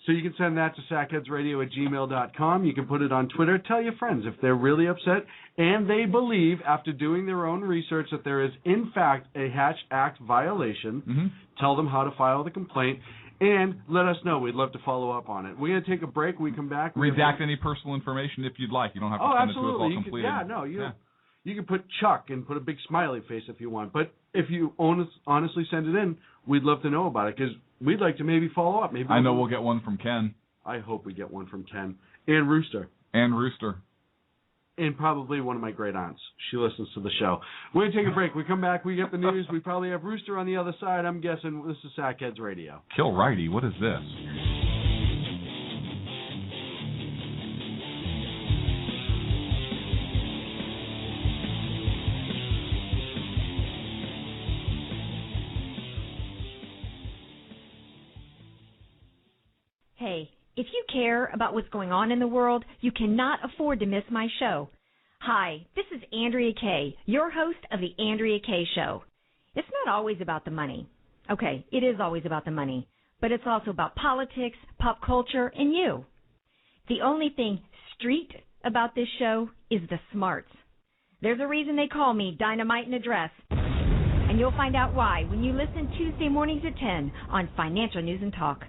So you can send that to sackheadsradio@gmail.com. You can put it on Twitter. Tell your friends if they're really upset and they believe, after doing their own research, that there is, in fact, a Hatch Act violation. Mm-hmm. Tell them how to file the complaint. And let us know. We'd love to follow up on it. We're going to take a break. We come back. Redact any personal information if you'd like. You don't have to send it to us all completed. You can put Chuck and put a big smiley face if you want. But if you honestly send it in, we'd love to know about it, because we'd like to maybe follow up. I know we'll get one from Ken. I hope we get one from Ken. And Rooster. And probably one of my great aunts. She listens to the show. We're going to take a break. We come back. We get the news. We probably have Rooster on the other side. I'm guessing this is Sackheads Radio. Kill Righty. What is this? Hey, if you care about what's going on in the world, you cannot afford to miss my show. Hi, this is Andrea Kaye, your host of The Andrea Kaye Show. It's not always about the money. Okay, it is always about the money, but it's also about politics, pop culture, and you. The only thing street about this show is the smarts. There's a reason they call me Dynamite in a Dress. And and you'll find out why when you listen Tuesday mornings at 10 on Financial News and Talk.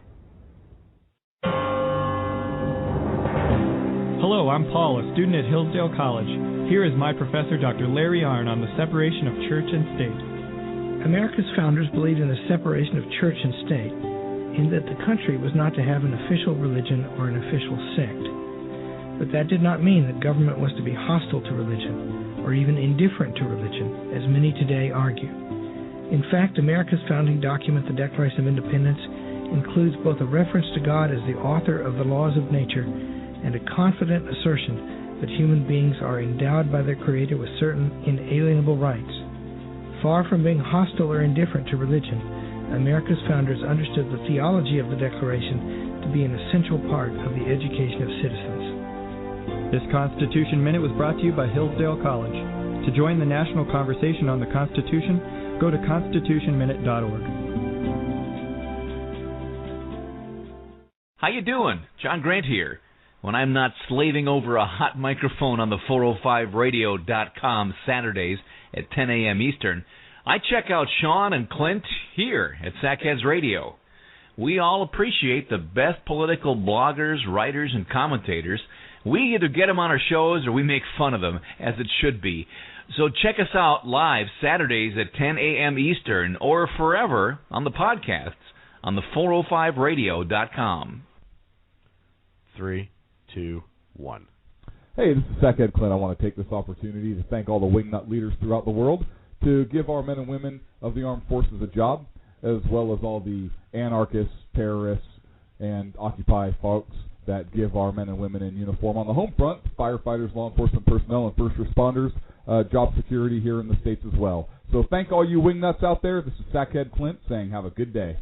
Hello, I'm Paul, a student at Hillsdale College. Here is my professor, Dr. Larry Arnn, on the separation of church and state. America's founders believed in the separation of church and state, in that the country was not to have an official religion or an official sect. But that did not mean that government was to be hostile to religion, or even indifferent to religion, as many today argue. In fact, America's founding document, the Declaration of Independence, includes both a reference to God as the author of the laws of nature and a confident assertion that human beings are endowed by their Creator with certain inalienable rights. Far from being hostile or indifferent to religion, America's founders understood the theology of the Declaration to be an essential part of the education of citizens. This Constitution Minute was brought to you by Hillsdale College. To join the national conversation on the Constitution, go to constitutionminute.org. How you doing? John Grant here. When I'm not slaving over a hot microphone on the 405radio.com Saturdays at 10 a.m. Eastern, I check out Sean and Clint here at Sackheads Radio. We all appreciate the best political bloggers, writers, and commentators. We either get them on our shows or we make fun of them, as it should be. So check us out live Saturdays at 10 a.m. Eastern or forever on the podcasts on the 405radio.com. 3, 2, 1. Hey, this is Sackhead Clint. I want to take this opportunity to thank all the wingnut leaders throughout the world to give our men and women of the armed forces a job, as well as all the anarchists, terrorists, and Occupy folks that give our men and women in uniform on the home front, firefighters, law enforcement personnel, and first responders, job security here in the States as well. So thank all you wingnuts out there. This is Sackhead Clint saying have a good day.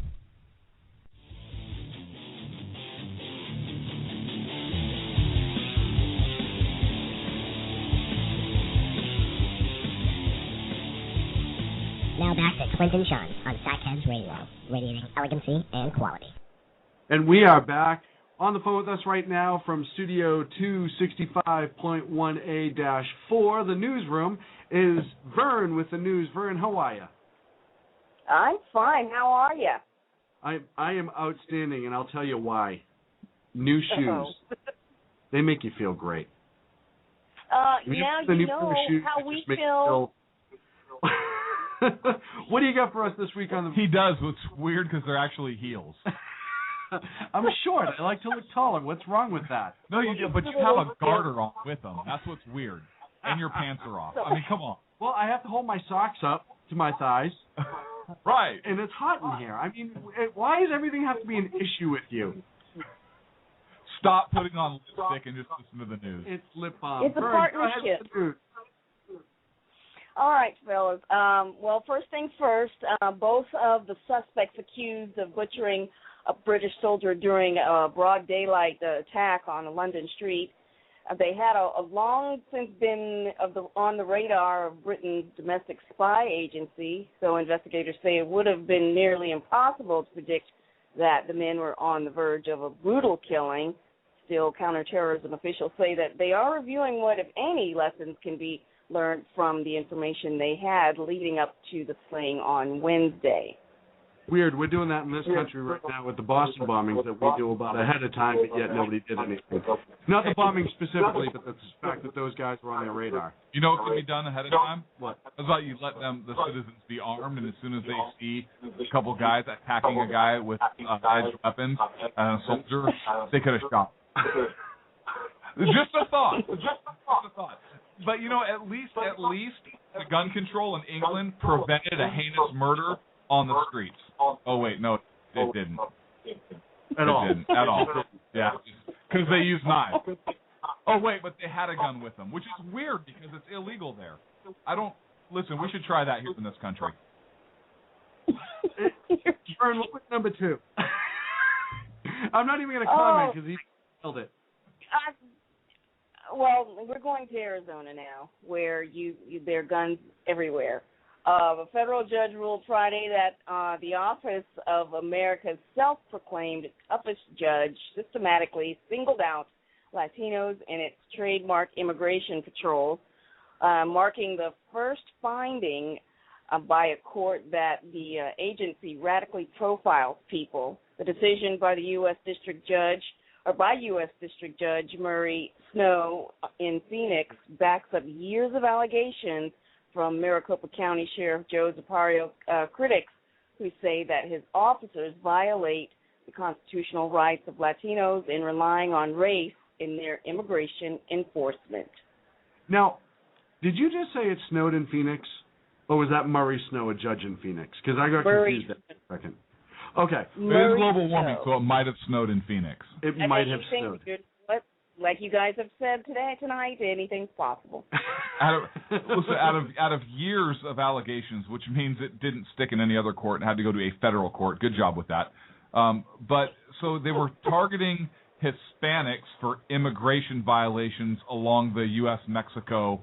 Now back to Clint and Sean on Sackheads Radio, radiating elegancy and quality. And we are back. On the phone with us right now from Studio 265.1A-4, the newsroom, is Vern with the news. Vern, how are you? I'm fine. How are you? I am outstanding, and I'll tell you why. New shoes. They make you feel great. Now you know how we feel. What do you got for us this week on the... He does. What's weird because they're actually heels. I'm short. I like to look taller. What's wrong with that? No, you do, but you have a garter on with them. That's what's weird. And your pants are off. I mean, come on. Well, I have to hold my socks up to my thighs. Right. And it's hot in here. I mean, why does everything have to be an issue with you? Stop putting on lipstick and just listen to the news. It's lip balm. It's a partnership. All right, fellas. Well, first things first, both of the suspects accused of butchering a British soldier during a broad daylight attack on a London street, they had a long since been on the radar of Britain's domestic spy agency, so investigators say it would have been nearly impossible to predict that the men were on the verge of a brutal killing. Still, counterterrorism officials say that they are reviewing what, if any, lessons can be learned from the information they had leading up to the slaying on Wednesday. Weird. We're doing that in this country right now with the Boston bombings that we do about ahead of time, but yet nobody did anything. Not the bombing specifically, but the fact that those guys were on their radar. You know what can be done ahead of time? What? How about you let the citizens be armed, and as soon as they see a couple guys attacking a guy with edged weapons and a soldier, they could have shot. Just a thought. But you know, at least the gun control in England prevented a heinous murder on the streets. Oh wait, no, it didn't. At all. Yeah, because they used knives. Oh wait, but they had a gun with them, which is weird because it's illegal there. Listen, we should try that here in this country. Vern, look at number 2. I'm not even going to comment because he killed it. Well, we're going to Arizona now, where there are guns everywhere. A federal judge ruled Friday that the Office of America's self-proclaimed toughest judge systematically singled out Latinos in its trademark immigration patrol, marking the first finding by a court that the agency radically profiles people. The decision by the U.S. District Judge Murray Snow in Phoenix backs up years of allegations from Maricopa County Sheriff Joe Zapario critics who say that his officers violate the constitutional rights of Latinos in relying on race in their immigration enforcement. Now, did you just say it snowed in Phoenix? Or was that Murray Snow, a judge in Phoenix? Because I got confused there for a second. Okay. It is global warming, so it might have snowed in Phoenix. It might have snowed. Like you guys have said tonight, anything's possible. Out of years of allegations, which means it didn't stick in any other court and had to go to a federal court. Good job with that. But so they were targeting Hispanics for immigration violations along the U.S.-Mexico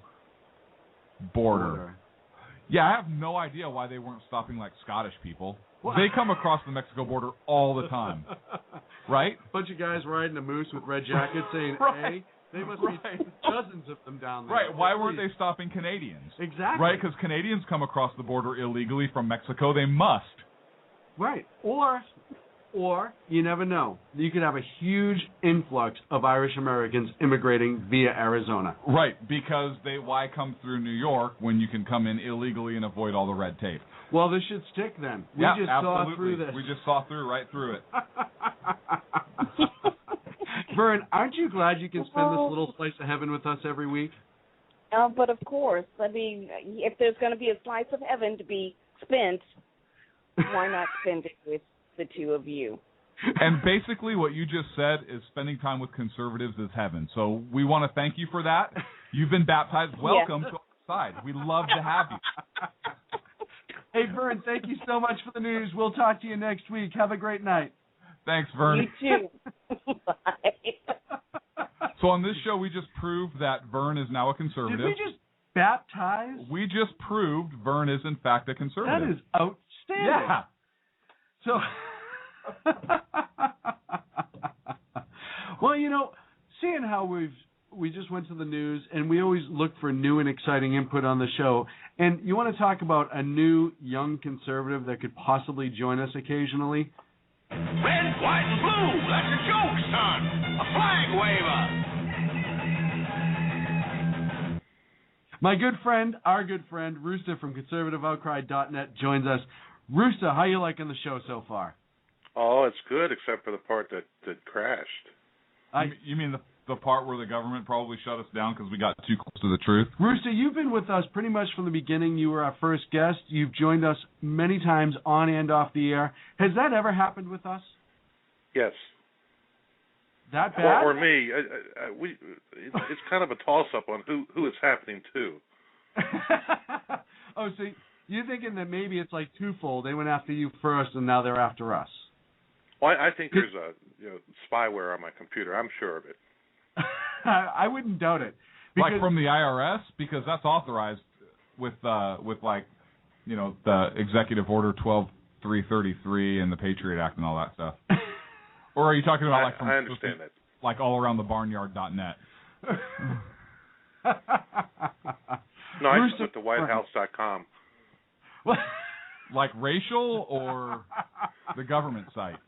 border. Yeah, I have no idea why they weren't stopping like Scottish people. They come across the Mexico border all the time, right? Bunch of guys riding a moose with red jackets saying, "Hey, they must be dozens of them down there." Right? Why weren't they stopping Canadians? Exactly. Right? Because Canadians come across the border illegally from Mexico. They must. Right. Or you never know. You could have a huge influx of Irish Americans immigrating via Arizona. Right, because why come through New York when you can come in illegally and avoid all the red tape? Well, this should stick then. We just absolutely. saw through this. We just saw right through it. Vern, aren't you glad you can spend this little slice of heaven with us every week? But of course, I mean, if there's going to be a slice of heaven to be spent, why not spend it with the two of you? And basically what you just said is spending time with conservatives is heaven. So we want to thank you for that. You've been baptized. Welcome to our side. We love to have you. Hey, Vern, thank you so much for the news. We'll talk to you next week. Have a great night. Thanks, Vern. You too. Bye. So on this show, we just proved that Vern is now a conservative. Did we just baptize? We just proved Vern is, in fact, a conservative. That is outstanding. Yeah. So, well, seeing how we just went to the news, and we always look for new and exciting input on the show, and you want to talk about a new young conservative that could possibly join us occasionally? Red, white, and blue, that's a joke, son. A flag waver. My good friend, our good friend, Rooster from conservativeoutcry.net joins us. Rooster, how you liking the show so far? Oh, it's good, except for the part that crashed. You mean the part where the government probably shut us down because we got too close to the truth? Rooster, you've been with us pretty much from the beginning. You were our first guest. You've joined us many times on and off the air. Has that ever happened with us? Yes. That bad? Or me. It's kind of a toss-up on who it's happening to. Oh, so you're thinking that maybe it's like twofold. They went after you first, and now they're after us. Well, I think there's spyware on my computer. I'm sure of it. I wouldn't doubt it. Like from the IRS, because that's authorized with the Executive Order 12333 and the Patriot Act and all that stuff. Or are you talking about I understand that. Like allaroundthebarnyard.net? No, I just went to whitehouse.com. Like racial or the government site?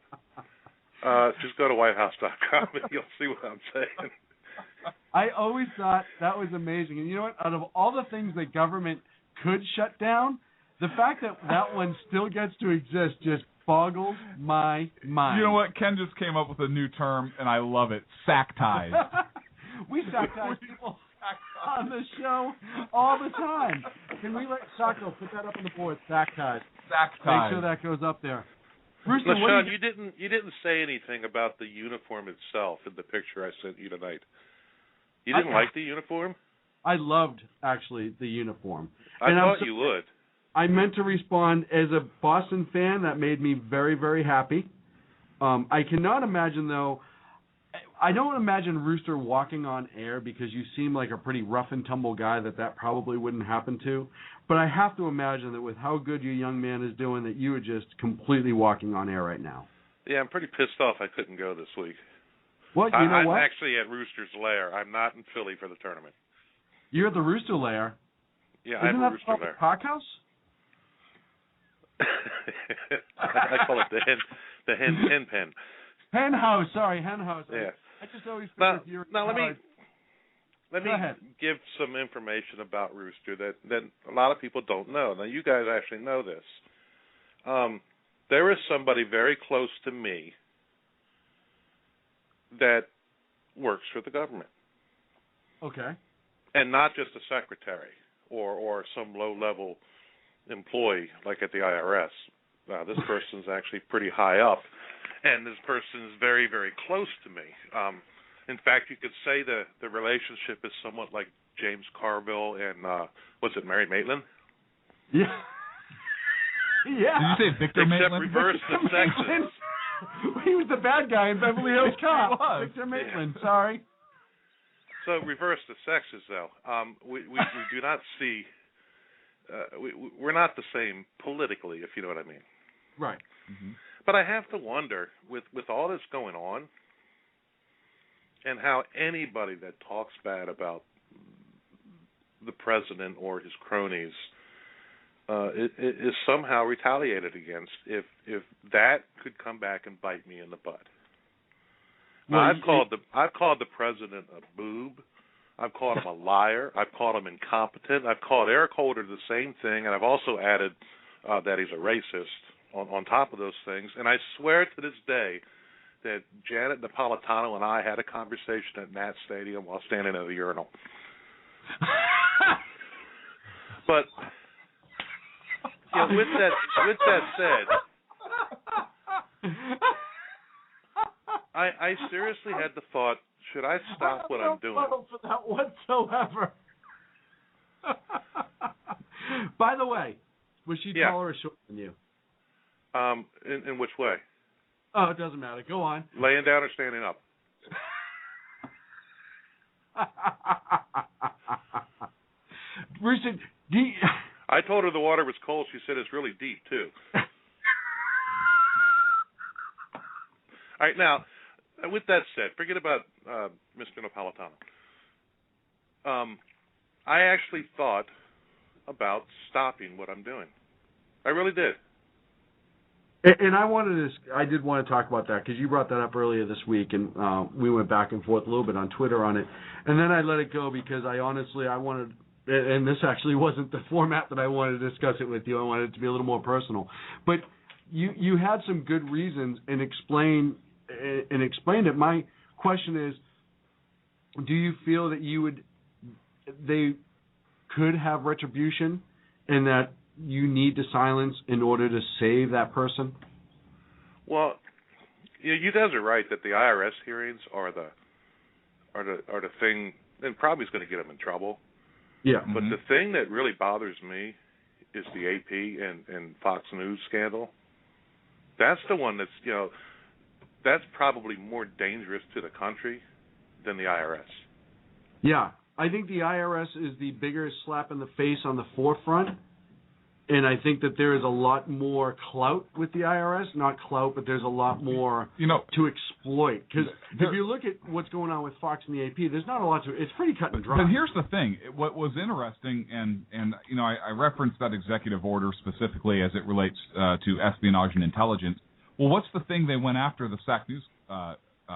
Just go to whitehouse.com and you'll see what I'm saying. I always thought that was amazing. And you know what? Out of all the things that government could shut down, the fact that one still gets to exist just boggles my mind. You know what? Ken just came up with a new term, and I love it. Sack-ties. We sack-ties people on the show all the time. Can we let Sacco put that up on the board? Sack-ties. Sack-ties. Make sure that goes up there. Rooster, LaShawn, you didn't say anything about the uniform itself in the picture I sent you tonight. You didn't like the uniform? I loved, actually, the uniform. I thought you would. I meant to respond as a Boston fan. That made me very, very happy. I cannot imagine, though, I don't imagine Rooster walking on air because you seem like a pretty rough and tumble guy that probably wouldn't happen to. But I have to imagine that with how good your young man is doing, that you are just completely walking on air right now. Yeah, I'm pretty pissed off I couldn't go this week. What? You know what? I'm actually at Rooster's Lair. I'm not in Philly for the tournament. You're at the Rooster Lair? Yeah, I'm at Rooster Lair. Park House? I call it the hen pen. Hen house. Sorry, hen house. Yeah. I just always Now, think you're let me give some information about Rooster that a lot of people don't know. Now, you guys actually know this. There is somebody very close to me that works for the government. Okay. And not just a secretary or some low-level employee like at the IRS. This person's actually pretty high up, and this person is very, very close to me. In fact, you could say the relationship is somewhat like James Carville and, Mary Maitland? Yeah. Yeah. Did you say Victor Maitland? Except reverse the sexes. He was the bad guy in Beverly Hills Cop. Was. Victor Maitland, sorry. So reverse the sexes, though. We do not see. We're not the same politically, if you know what I mean. Right. Mm-hmm. But I have to wonder, with all this going on, and how anybody that talks bad about the president or his cronies is somehow retaliated against. If that could come back and bite me in the butt. Well, I've called the president a boob. I've called him a liar. I've called him incompetent. I've called Eric Holder the same thing, and I've also added that he's a racist on top of those things. And I swear to this day that Janet Napolitano and I had a conversation at Nat Stadium while standing at the urinal. But with that said, I seriously had the thought, should I stop what I'm doing? I don't for that whatsoever. By the way, was she taller or shorter than you? In which way? Oh, it doesn't matter. Go on. Laying down or standing up? Rooster, I told her the water was cold. She said it's really deep, too. All right, now, with that said, forget about Mr. Napolitano. I actually thought about stopping what I'm doing. I really did. And I did want to talk about that because you brought that up earlier this week, and we went back and forth a little bit on Twitter on it. And then I let it go because I wanted, and this actually wasn't the format that I wanted to discuss it with you. I wanted it to be a little more personal. But you had some good reasons and explained it. My question is, do you feel that they could have retribution and that you need to silence in order to save that person? Well, you guys are right that the IRS hearings are the thing, and probably is going to get them in trouble. Yeah. But the thing that really bothers me is the AP and Fox News scandal. That's the one that's probably more dangerous to the country than the IRS. Yeah. I think the IRS is the bigger slap in the face on the forefront. And I think that there is a lot more clout with the IRS. Not clout, but there's a lot more to exploit. Because if you look at what's going on with Fox and the AP, there's not a lot to it. It's pretty cut and dry. But here's the thing. What was interesting, and I referenced that executive order specifically as it relates to espionage and intelligence. Well, what's the thing they went after the SAC News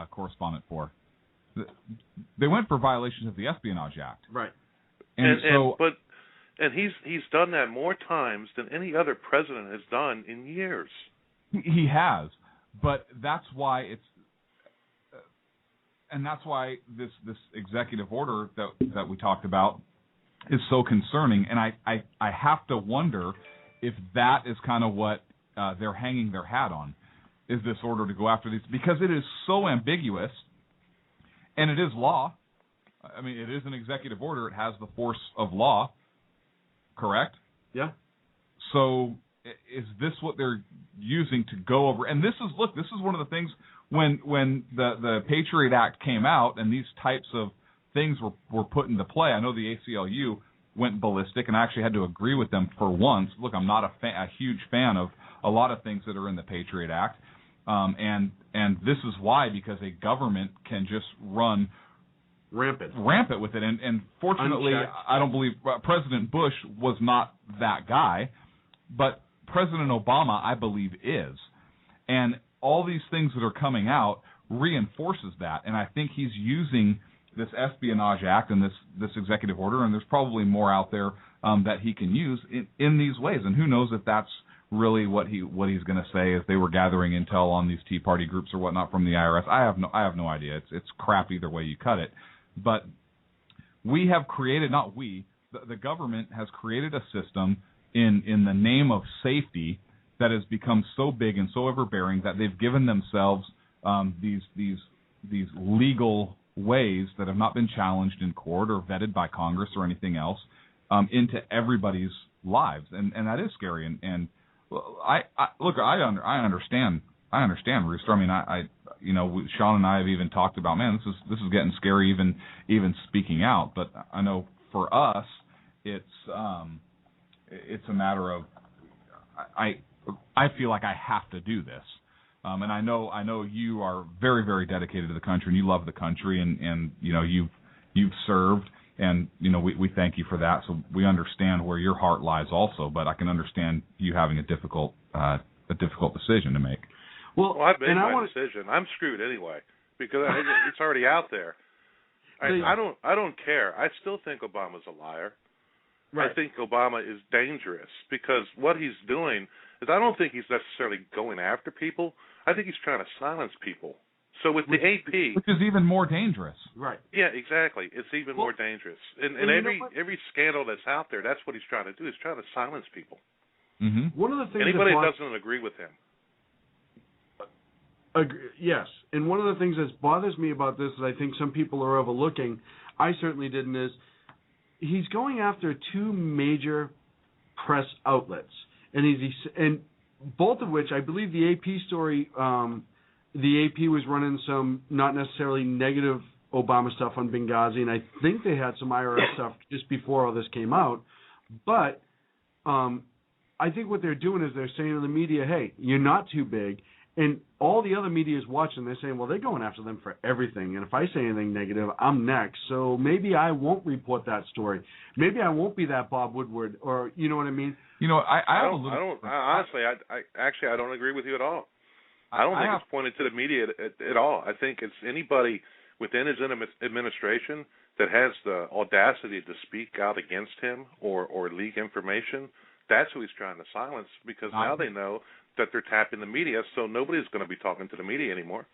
correspondent for? They went for violations of the Espionage Act. Right. And he's done that more times than any other president has done in years. He has, but that's why this executive order that we talked about is so concerning. And I have to wonder if that is kind of what they're hanging their hat on, is this order to go after these, because it is so ambiguous, and it is law. I mean, it is an executive order. It has the force of law. Correct? Yeah. So is this what they're using to go over? And this is one of the things when the Patriot Act came out and these types of things were put into play. I know the ACLU went ballistic, and I actually had to agree with them for once. Look, I'm not a huge fan of a lot of things that are in the Patriot Act, and this is why, because a government can just run rampant with it, and fortunately, unchecked. I don't believe President Bush was not that guy, but President Obama, I believe, is. And all these things that are coming out reinforces that. And I think he's using this Espionage Act and this executive order, and there's probably more out there that he can use in these ways. And who knows if that's really what he's going to say if they were gathering intel on these Tea Party groups or whatnot from the IRS. I have no idea. It's crap either way you cut it. But we have created, the government has created a system in the name of safety that has become so big and so overbearing that they've given themselves these legal ways that have not been challenged in court or vetted by Congress or anything else into everybody's lives, and that is scary. And I understand, Rooster. I mean, Sean and I have even talked about, man, this is getting scary even speaking out. But I know for us, it's a matter of I feel like I have to do this. And I know you are very, very dedicated to the country, and you love the country, and you've served, and we thank you for that. So we understand where your heart lies also, but I can understand you having a difficult decision to make. Well, I've made my decision. I'm screwed anyway because it's already out there. I don't care. I still think Obama's a liar. Right. I think Obama is dangerous because what he's doing is I don't think he's necessarily going after people. I think he's trying to silence people. So with the AP, which is even more dangerous. Right. Yeah, exactly. It's even more dangerous. And every scandal that's out there, that's what he's trying to do. He's trying to silence people. Mm-hmm. One of the things anybody that doesn't agree with him. Yes, and one of the things that bothers me about this that I think some people are overlooking, I certainly didn't, is he's going after two major press outlets, and both of which I believe the AP story, the AP was running some not necessarily negative Obama stuff on Benghazi, and I think they had some IRS stuff just before all this came out. But I think what they're doing is they're saying to the media, hey, you're not too big. And all the other media is watching. They're saying, well, they're going after them for everything. And if I say anything negative, I'm next. So maybe I won't report that story. Maybe I won't be that Bob Woodward, or you know what I mean? I don't agree with you at all. I don't think it's pointed to the media at all. I think it's anybody within his administration that has the audacity to speak out against him or leak information. That's who he's trying to silence because now they know that they're tapping the media, so nobody's going to be talking to the media anymore.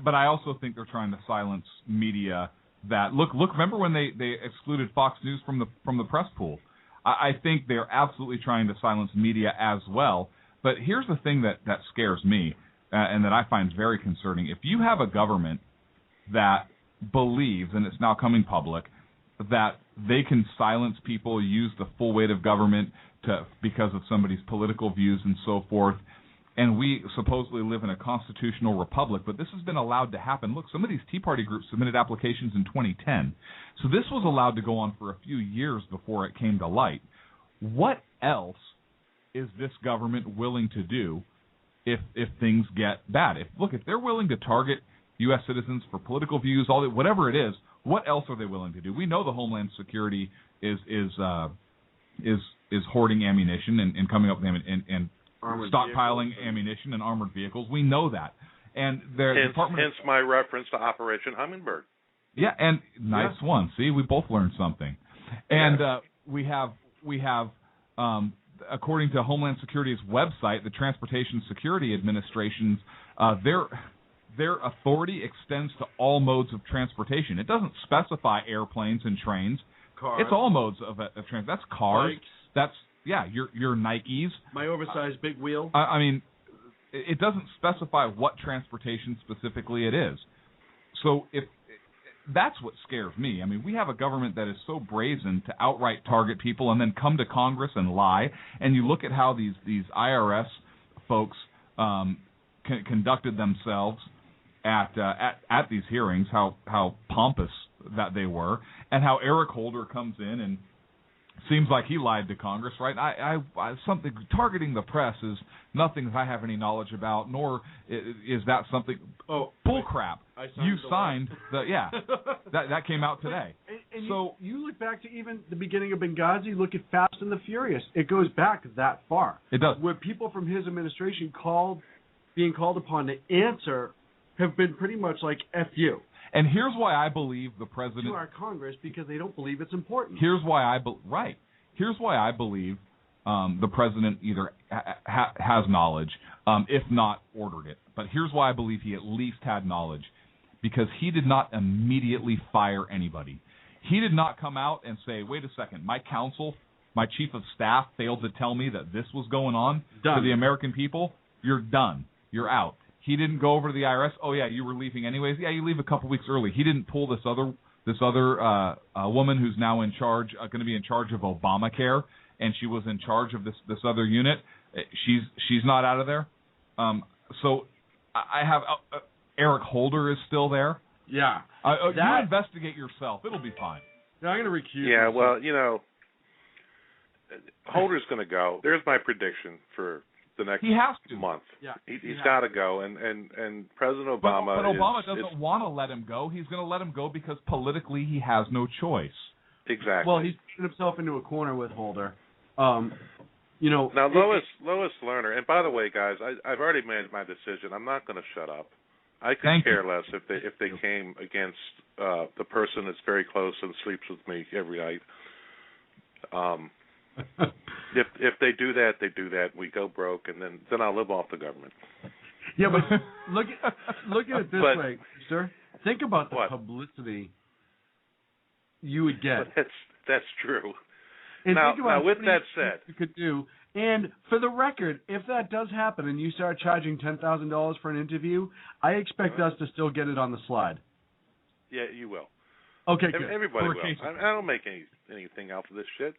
But I also think they're trying to silence media that look. Remember when they excluded Fox News from the press pool? I think they're absolutely trying to silence media as well. But here's the thing that scares me and that I find very concerning. If you have a government that believes, and it's now coming public, that they can silence people, use the full weight of government because of somebody's political views and so forth, and we supposedly live in a constitutional republic, but this has been allowed to happen. Look, some of these Tea Party groups submitted applications in 2010, so this was allowed to go on for a few years before it came to light. What else is this government willing to do if things get bad? If they're willing to target U.S. citizens for political views, whatever it is, what else are they willing to do? We know the Homeland Security is hoarding ammunition and coming up with and stockpiling ammunition and armored vehicles. We know that. And hence my reference to Operation Hummingbird. Yeah, and nice one. See, we both learned something. And we have according to Homeland Security's website, the Transportation Security Administration's their authority extends to all modes of transportation. It doesn't specify airplanes and trains. Cars. It's all modes of transport. That's cars. Bikes. That's your Nikes. My oversized big wheel. I mean, it doesn't specify what transportation specifically it is. So if that's what scares me. I mean, we have a government that is so brazen to outright target people and then come to Congress and lie. And you look at how these IRS folks conducted themselves at these hearings, how pompous that they were, and how Eric Holder comes in and Seems like he lied to Congress, right? I something targeting the press is nothing that I have any knowledge about, nor is that something. Bull crap. You signed the that came out today. And so you look back to even the beginning of Benghazi. Look at Fast and the Furious. It goes back that far. It does. Where people from his administration being called upon to answer have been pretty much like F you. And here's why I believe the president to our Congress, because they don't believe it's important. Here's why I believe the president either has knowledge, if not ordered it. But here's why I believe he at least had knowledge, because he did not immediately fire anybody. He did not come out and say, "Wait a second, my counsel, my chief of staff failed to tell me that this was going on to the American people. You're done. You're out." He didn't go over to the IRS. "Oh yeah, you were leaving anyways. Yeah, you leave a couple weeks early." He didn't pull this other woman who's now in charge, going to be in charge of Obamacare, and she was in charge of this other unit. She's not out of there. So I have Eric Holder is still there. Yeah, you investigate yourself. It'll be fine. Yeah, I'm going to recuse. Yeah, myself. well, Holder's going to go. There's my prediction for the next month. Yeah, he's got to go, and President Obama. But Obama doesn't want to let him go. He's going to let him go because politically he has no choice. Exactly. Well, he's putting himself into a corner with Holder. Now Lois Lerner, and by the way, guys, I've already made my decision. I'm not going to shut up. I could care less if they came against the person that's very close and sleeps with me every night. If they do that, they do that. We go broke, and then I'll live off the government. Yeah, but look at it this way, sir. Think about the publicity you would get. That's true. And now, think about with that said, you could do. And for the record, if that does happen and you start charging $10,000 for an interview, I expect us to still get it on the slide. Yeah, you will. Okay, good. Everybody will. I don't make anything out of this shit.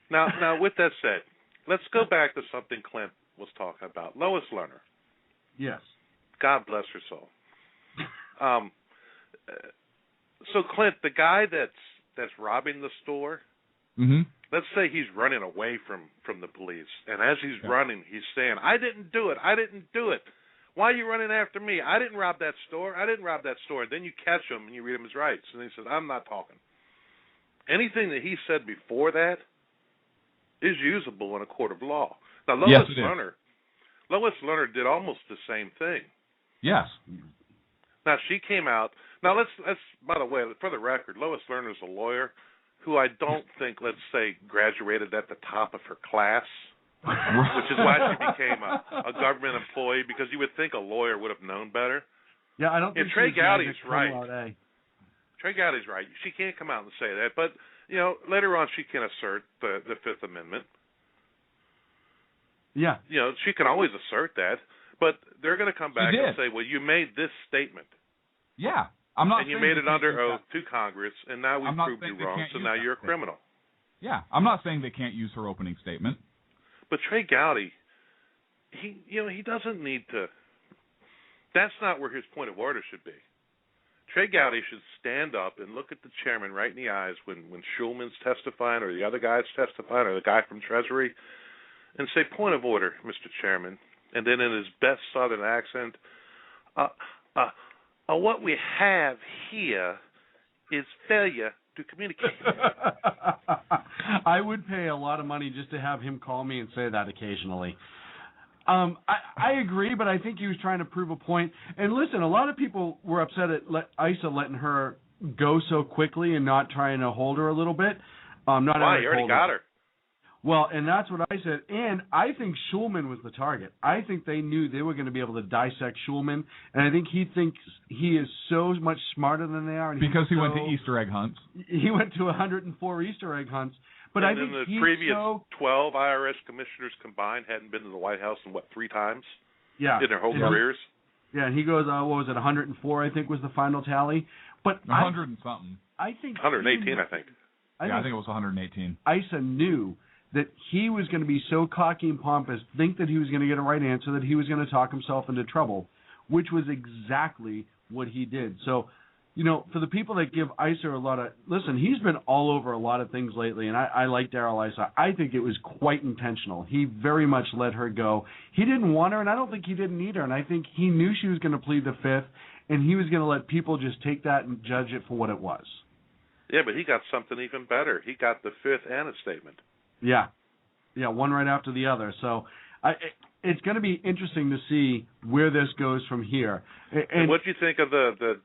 Now, with that said, let's go back to something Clint was talking about. Lois Lerner. Yes. God bless her soul. So, Clint, the guy that's robbing the store, let's say he's running away from the police, and as he's running, he's saying, "I didn't do it. I didn't do it. Why are you running after me? I didn't rob that store. I didn't rob that store." And then you catch him and you read him his rights, and he says, "I'm not talking." Anything that he said before that is usable in a court of law. Now, Lois Lerner did almost the same thing. Yes. Now, she came out. Now, let's by the way, for the record, Lois Lerner is a lawyer who I don't think, let's say, graduated at the top of her class, which is why she became a government employee, because you would think a lawyer would have known better. Yeah, I don't think Trey Gowdy's right. A. Trey Gowdy's right. She can't come out and say that, but later on she can assert the Fifth Amendment. Yeah. She can always assert that, but they're going to come back and say, "Well, you made this statement." Yeah, I'm not. And you made it under oath to Congress, and now we've proved you wrong, so now you're a criminal. Yeah, I'm not saying they can't use her opening statement. But Trey Gowdy, he doesn't need to. That's not where his point of order should be. Trey Gowdy should stand up and look at the chairman right in the eyes when Schulman's testifying or the other guy's testifying or the guy from Treasury and say, "Point of order, Mr. Chairman." And then in his best Southern accent, what we have here is failure to communicate. I would pay a lot of money just to have him call me and say that occasionally. I agree, but I think he was trying to prove a point. And listen, a lot of people were upset at ISA letting her go so quickly and not trying to hold her a little bit. Why? You already got her. Well, and that's what I said. And I think Schulman was the target. I think they knew they were going to be able to dissect Schulman, and I think he thinks he is so much smarter than they are. And because he went to Easter egg hunts. He went to 104 Easter egg hunts. But I think the previous 12 IRS commissioners combined hadn't been to the White House in, 3 times? Yeah. In their whole careers? Yeah, and he goes, what was it, 104, I think, was the final tally. But 100 and something. I think 118, I think. I think it was 118. ISA knew that he was going to be so cocky and pompous, think that he was going to get a right answer, that he was going to talk himself into trouble, which was exactly what he did. So for the people that give Issa a lot of, listen, he's been all over a lot of things lately, and I like Darrell Issa. I think it was quite intentional. He very much let her go. He didn't want her, and I don't think he didn't need her, and I think he knew she was going to plead the Fifth, and he was going to let people just take that and judge it for what it was. Yeah, but he got something even better. He got the Fifth and a statement. Yeah, one right after the other. So it's going to be interesting to see where this goes from here. And what do you think of the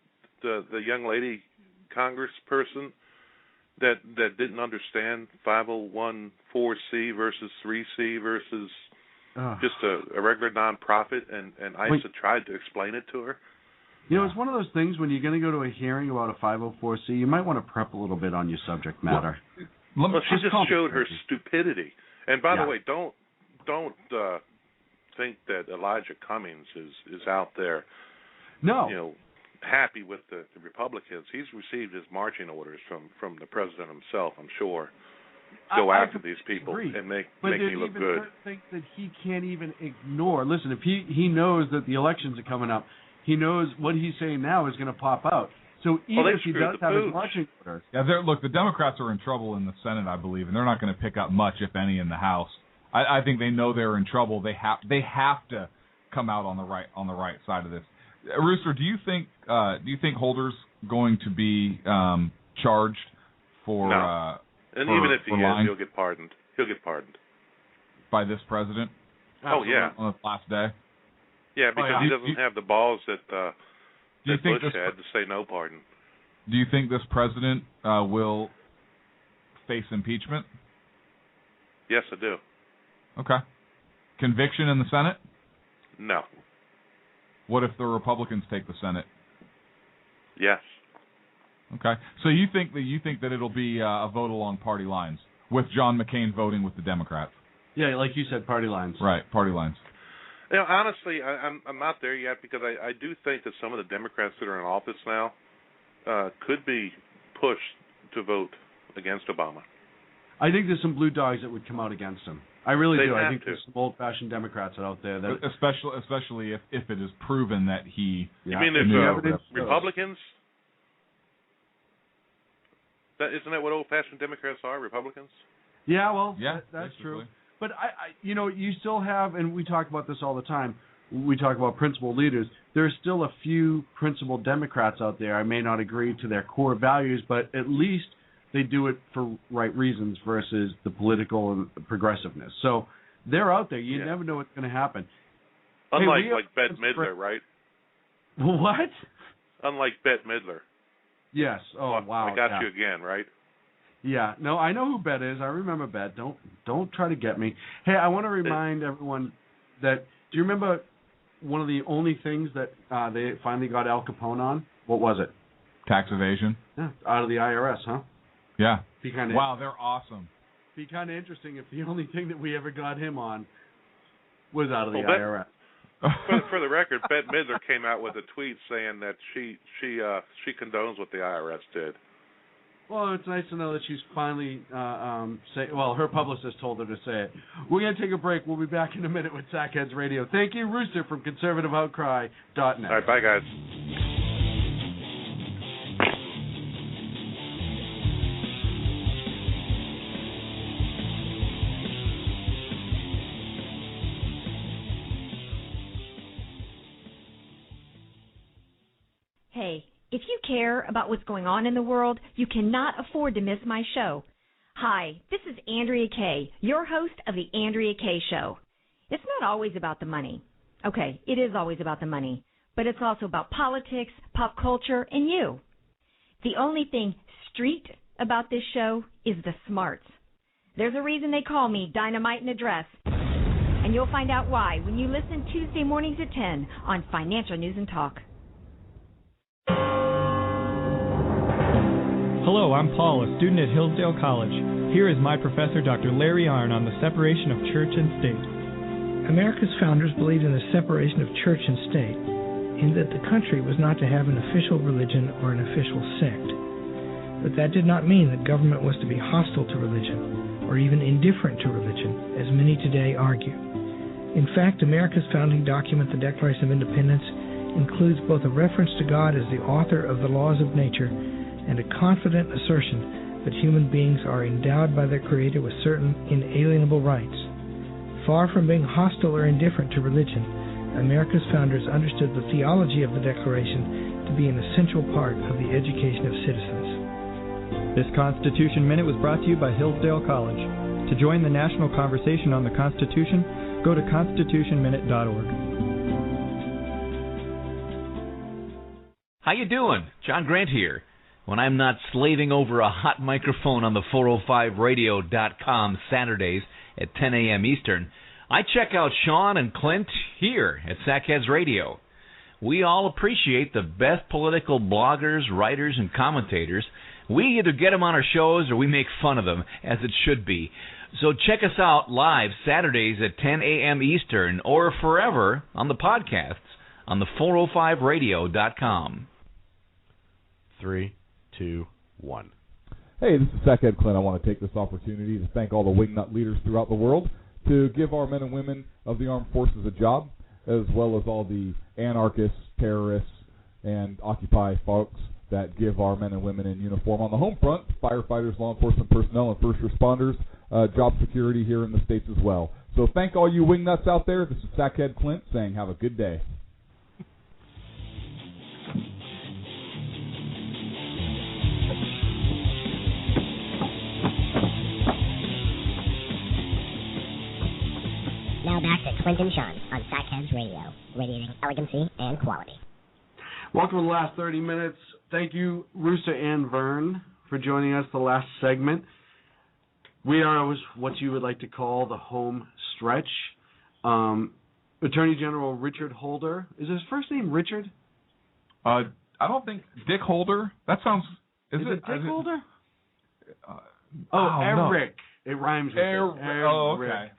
young lady congressperson that didn't understand 501(4)(c) versus 3C versus just a regular nonprofit, and Issa tried to explain it to her? It's one of those things when you're going to go to a hearing about a 504(c), you might want to prep a little bit on your subject matter. Well, she just showed her stupidity. And by the way, don't think that Elijah Cummings is out there. No. Happy with the Republicans. He's received his marching orders from the president himself, I'm sure. Go after these people and make me look good. But think that he can't even ignore. Listen, if he knows that the elections are coming up, he knows what he's saying now is going to pop out. So even if he does have his marching orders. Yeah, look, the Democrats are in trouble in the Senate, I believe, and they're not going to pick up much, if any, in the House. I think they know they're in trouble. They have to come out on the right side of this. Rooster, do you think Holder's going to be charged for? No. And even if he is, he'll get pardoned. He'll get pardoned by this president. Oh yeah, on the last day. Yeah, because he doesn't have the balls that Bush had to say no pardon. Do you think this president will face impeachment? Yes, I do. Okay. Conviction in the Senate? No. What if the Republicans take the Senate? Yes. Okay. So you think that it'll be a vote along party lines, with John McCain voting with the Democrats? Yeah, like you said, party lines. Right, party lines. Honestly, I'm not there yet, because I do think that some of the Democrats that are in office now could be pushed to vote against Obama. I think there's some blue dogs that would come out against him. I really do. I think there's some old-fashioned Democrats out there that, especially if it is proven that he. You mean if Republicans? Isn't that what old-fashioned Democrats are? Republicans? Yeah, well, yeah, that's true. But you still have, and we talk about this all the time. We talk about principled leaders. There's still a few principled Democrats out there. I may not agree to their core values, but at least they do it for right reasons versus the political and progressiveness. So they're out there. You never know what's going to happen. Unlike Bette Midler, right? What? Unlike Bette Midler. Yes. Oh, wow. I got you again, right? Yeah. No, I know who Bette is. I remember Bette. Don't try to get me. Hey, I want to remind everyone that, do you remember one of the only things that they finally got Al Capone on? What was it? Tax evasion. Yeah, out of the IRS, huh? Yeah. Wow, they're awesome. Be kind of interesting if the only thing that we ever got him on was out of the IRS. For the record, Bette Midler came out with a tweet saying that she condones what the IRS did. Well, it's nice to know that she's finally her publicist told her to say it. We're going to take a break. We'll be back in a minute with Sackheads Radio. Thank you, Rooster from ConservativeOutcry.net. All right, bye, guys. Hey, if you care about what's going on in the world, you cannot afford to miss my show. Hi, this is Andrea Kaye, your host of The Andrea Kaye Show. It's not always about the money. Okay, it is always about the money, but it's also about politics, pop culture, and you. The only thing street about this show is the smarts. There's a reason they call me Dynamite in a Dress, and you'll find out why when you listen Tuesday mornings at 10 on Financial News and Talk. Hello, I'm Paul, a student at Hillsdale College. Here is my professor, Dr. Larry Arnn, on the separation of church and state. America's founders believed in the separation of church and state, in that the country was not to have an official religion or an official sect. But that did not mean that government was to be hostile to religion, or even indifferent to religion, as many today argue. In fact, America's founding document, the Declaration of Independence, includes both a reference to God as the author of the laws of nature and a confident assertion that human beings are endowed by their Creator with certain inalienable rights. Far from being hostile or indifferent to religion, America's founders understood the theology of the Declaration to be an essential part of the education of citizens. This Constitution Minute was brought to you by Hillsdale College. To join the national conversation on the Constitution, go to constitutionminute.org. How you doing? John Grant here. When I'm not slaving over a hot microphone on the 405radio.com Saturdays at 10 a.m. Eastern, I check out Sean and Clint here at Sackheads Radio. We all appreciate the best political bloggers, writers, and commentators. We either get them on our shows or we make fun of them, as it should be. So check us out live Saturdays at 10 a.m. Eastern or forever on the podcasts on the 405radio.com. 3, 2, 1. Hey, this is Sackhead Clint. I want to take this opportunity to thank all the wingnut leaders throughout the world to give our men and women of the armed forces a job, as well as all the anarchists, terrorists, and Occupy folks that give our men and women in uniform on the home front, firefighters, law enforcement personnel, and first responders, job security here in the States as well. So thank all you wingnuts out there. This is Sackhead Clint saying have a good day. Now back to Clint and Sean on Sackheads Radio, radiating elegancy and quality. Welcome to the last 30 minutes. Thank you, Rooster and Vern, for joining us the last segment. We are what you would like to call the home stretch. Attorney General Richard Holder. Is his first name Richard? I don't think Dick Holder. That sounds... Is it Dick Holder? Eric. No. It rhymes with Eric. Oh, okay.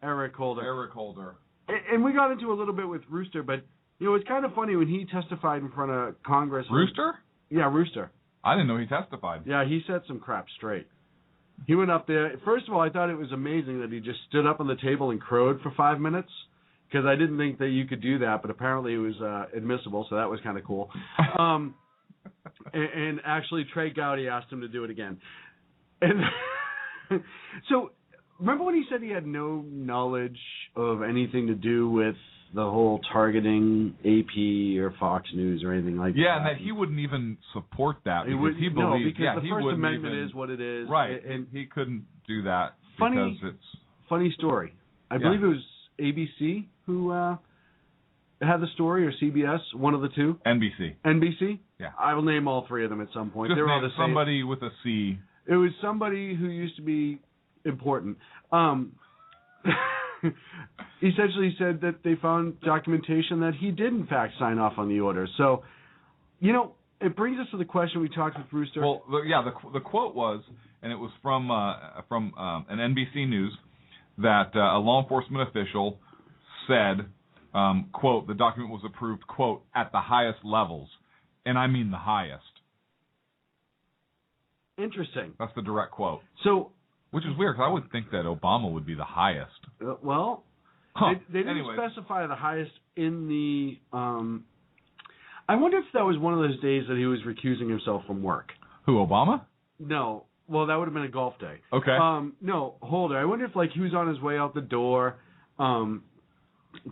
Eric Holder. Eric Holder. And we got into a little bit with Rooster, but it's kind of funny when he testified in front of Congress. Rooster? Yeah, Rooster. I didn't know he testified. Yeah, he set some crap straight. He went up there. First of all, I thought it was amazing that he just stood up on the table and crowed for 5 minutes, because I didn't think that you could do that, but apparently it was admissible, so that was kind of cool. And actually, Trey Gowdy asked him to do it again. And so... Remember when he said he had no knowledge of anything to do with the whole targeting AP or Fox News or anything like that? Yeah, and that he wouldn't even support that because he believes... because the First Amendment is what it is. Right, and he couldn't do that because it's... Funny story. I believe it was ABC who had the story, or CBS, one of the two. NBC? Yeah. I will name all three of them at some point. Just name somebody with a C. It was somebody who used to be... important. Essentially said that they found documentation that he did in fact sign off on the order. So, it brings us to the question we talked with Rooster. Well, the quote was, and it was from an NBC News, that a law enforcement official said, quote, the document was approved, quote, at the highest levels. And I mean the highest. Interesting. That's the direct quote. So... Which is weird, because I would think that Obama would be the highest. They didn't specify the highest in the... I wonder if that was one of those days that he was recusing himself from work. Who, Obama? No. Well, that would have been a golf day. Okay. No, Holder. I wonder if he was on his way out the door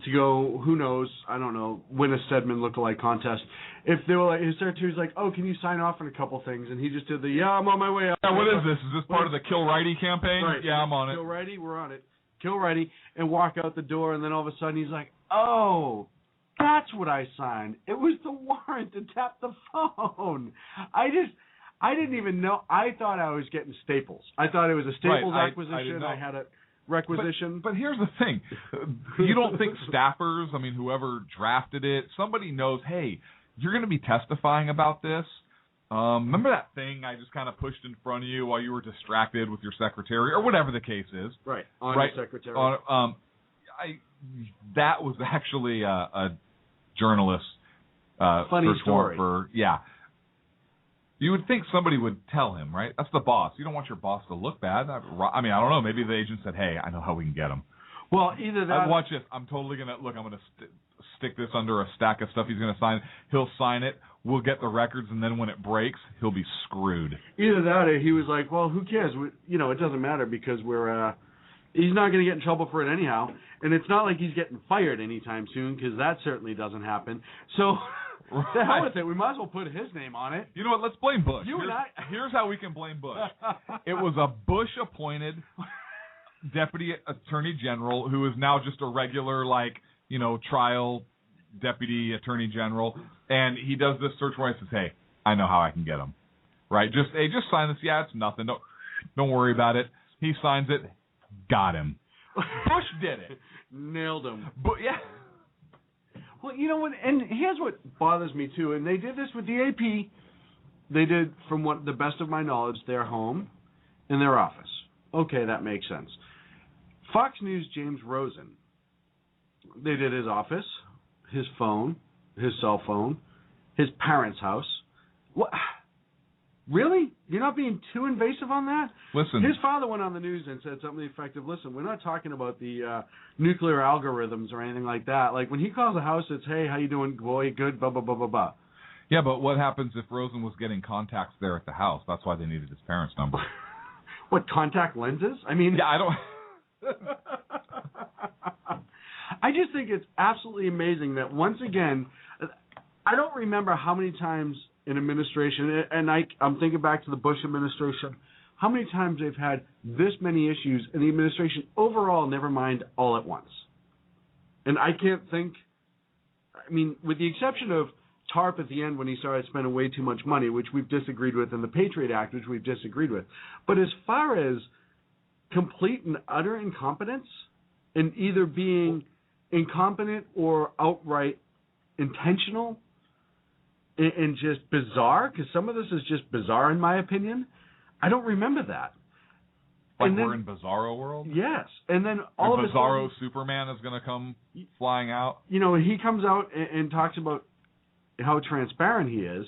to go, who knows, I don't know, win a Stedman lookalike contest. If they were his secretary's like, oh, can you sign off on a couple things? And he just did I'm on my way out. Yeah, what is this? Is this part of the Kill Righty campaign? Right. Yeah, I'm on it. Kill Righty, we're on it. Kill Righty, and walk out the door, and then all of a sudden he's like, oh, that's what I signed. It was the warrant to tap the phone. I didn't even know. I thought I was getting Staples. I thought it was a Staples acquisition. I had a requisition. But here's the thing. You don't think staffers, whoever drafted it, somebody knows, hey, you're going to be testifying about this. Remember that thing I just kind of pushed in front of you while you were distracted with your secretary, or whatever the case is? Right, on your secretary. That was actually a journalist. Funny story. You would think somebody would tell him, right? That's the boss. You don't want your boss to look bad. I don't know. Maybe the agent said, hey, I know how we can get him. Well, either that... Watch this. I'm totally going to... Look, I'm going to stick this under a stack of stuff he's going to sign. He'll sign it. We'll get the records, and then when it breaks, he'll be screwed. Either that, or he was like, "Well, who cares? It doesn't matter because he's not going to get in trouble for it anyhow, and it's not like he's getting fired anytime soon because that certainly doesn't happen. So." Right. The hell with it. We might as well put his name on it. You know what? Let's blame Bush. Here's how we can blame Bush. It was a Bush-appointed deputy attorney general who is now just a regular, trial deputy attorney general, and he does this search warrant and says, "Hey, I know how I can get him." Right? Just sign this. Yeah, it's nothing. Don't worry about it. He signs it. Got him. Bush did it. Nailed him. But yeah. Well, you know what? And here's what bothers me too. And they did this with the AP. They did, from the best of my knowledge, their home and their office. Okay, that makes sense. Fox News, James Rosen. They did his office, his phone, his cell phone, his parents' house. What? Really? You're not being too invasive on that? Listen. His father went on the news and said something effective. Listen, we're not talking about the nuclear algorithms or anything like that. Like, when he calls a house, it's, "Hey, how you doing, boy? Good, blah, blah, blah, blah, blah." Yeah, but what happens if Rosen was getting contacts there at the house? That's why they needed his parents' number. What, contact lenses? I mean... Yeah, I don't... I just think it's absolutely amazing that, once again, I don't remember how many times... in administration, and I'm thinking back to the Bush administration, how many times they've had this many issues in the administration overall, never mind all at once. And I can't think, with the exception of TARP at the end when he started spending way too much money, which we've disagreed with, and the Patriot Act, which we've disagreed with. But as far as complete and utter incompetence, and either being incompetent or outright intentional, and just bizarre, because some of this is just bizarre in my opinion. I don't remember that. Like we're in Bizarro world? Yes. And then all of a sudden, Bizarro Superman is going to come flying out? He comes out and talks about how transparent he is.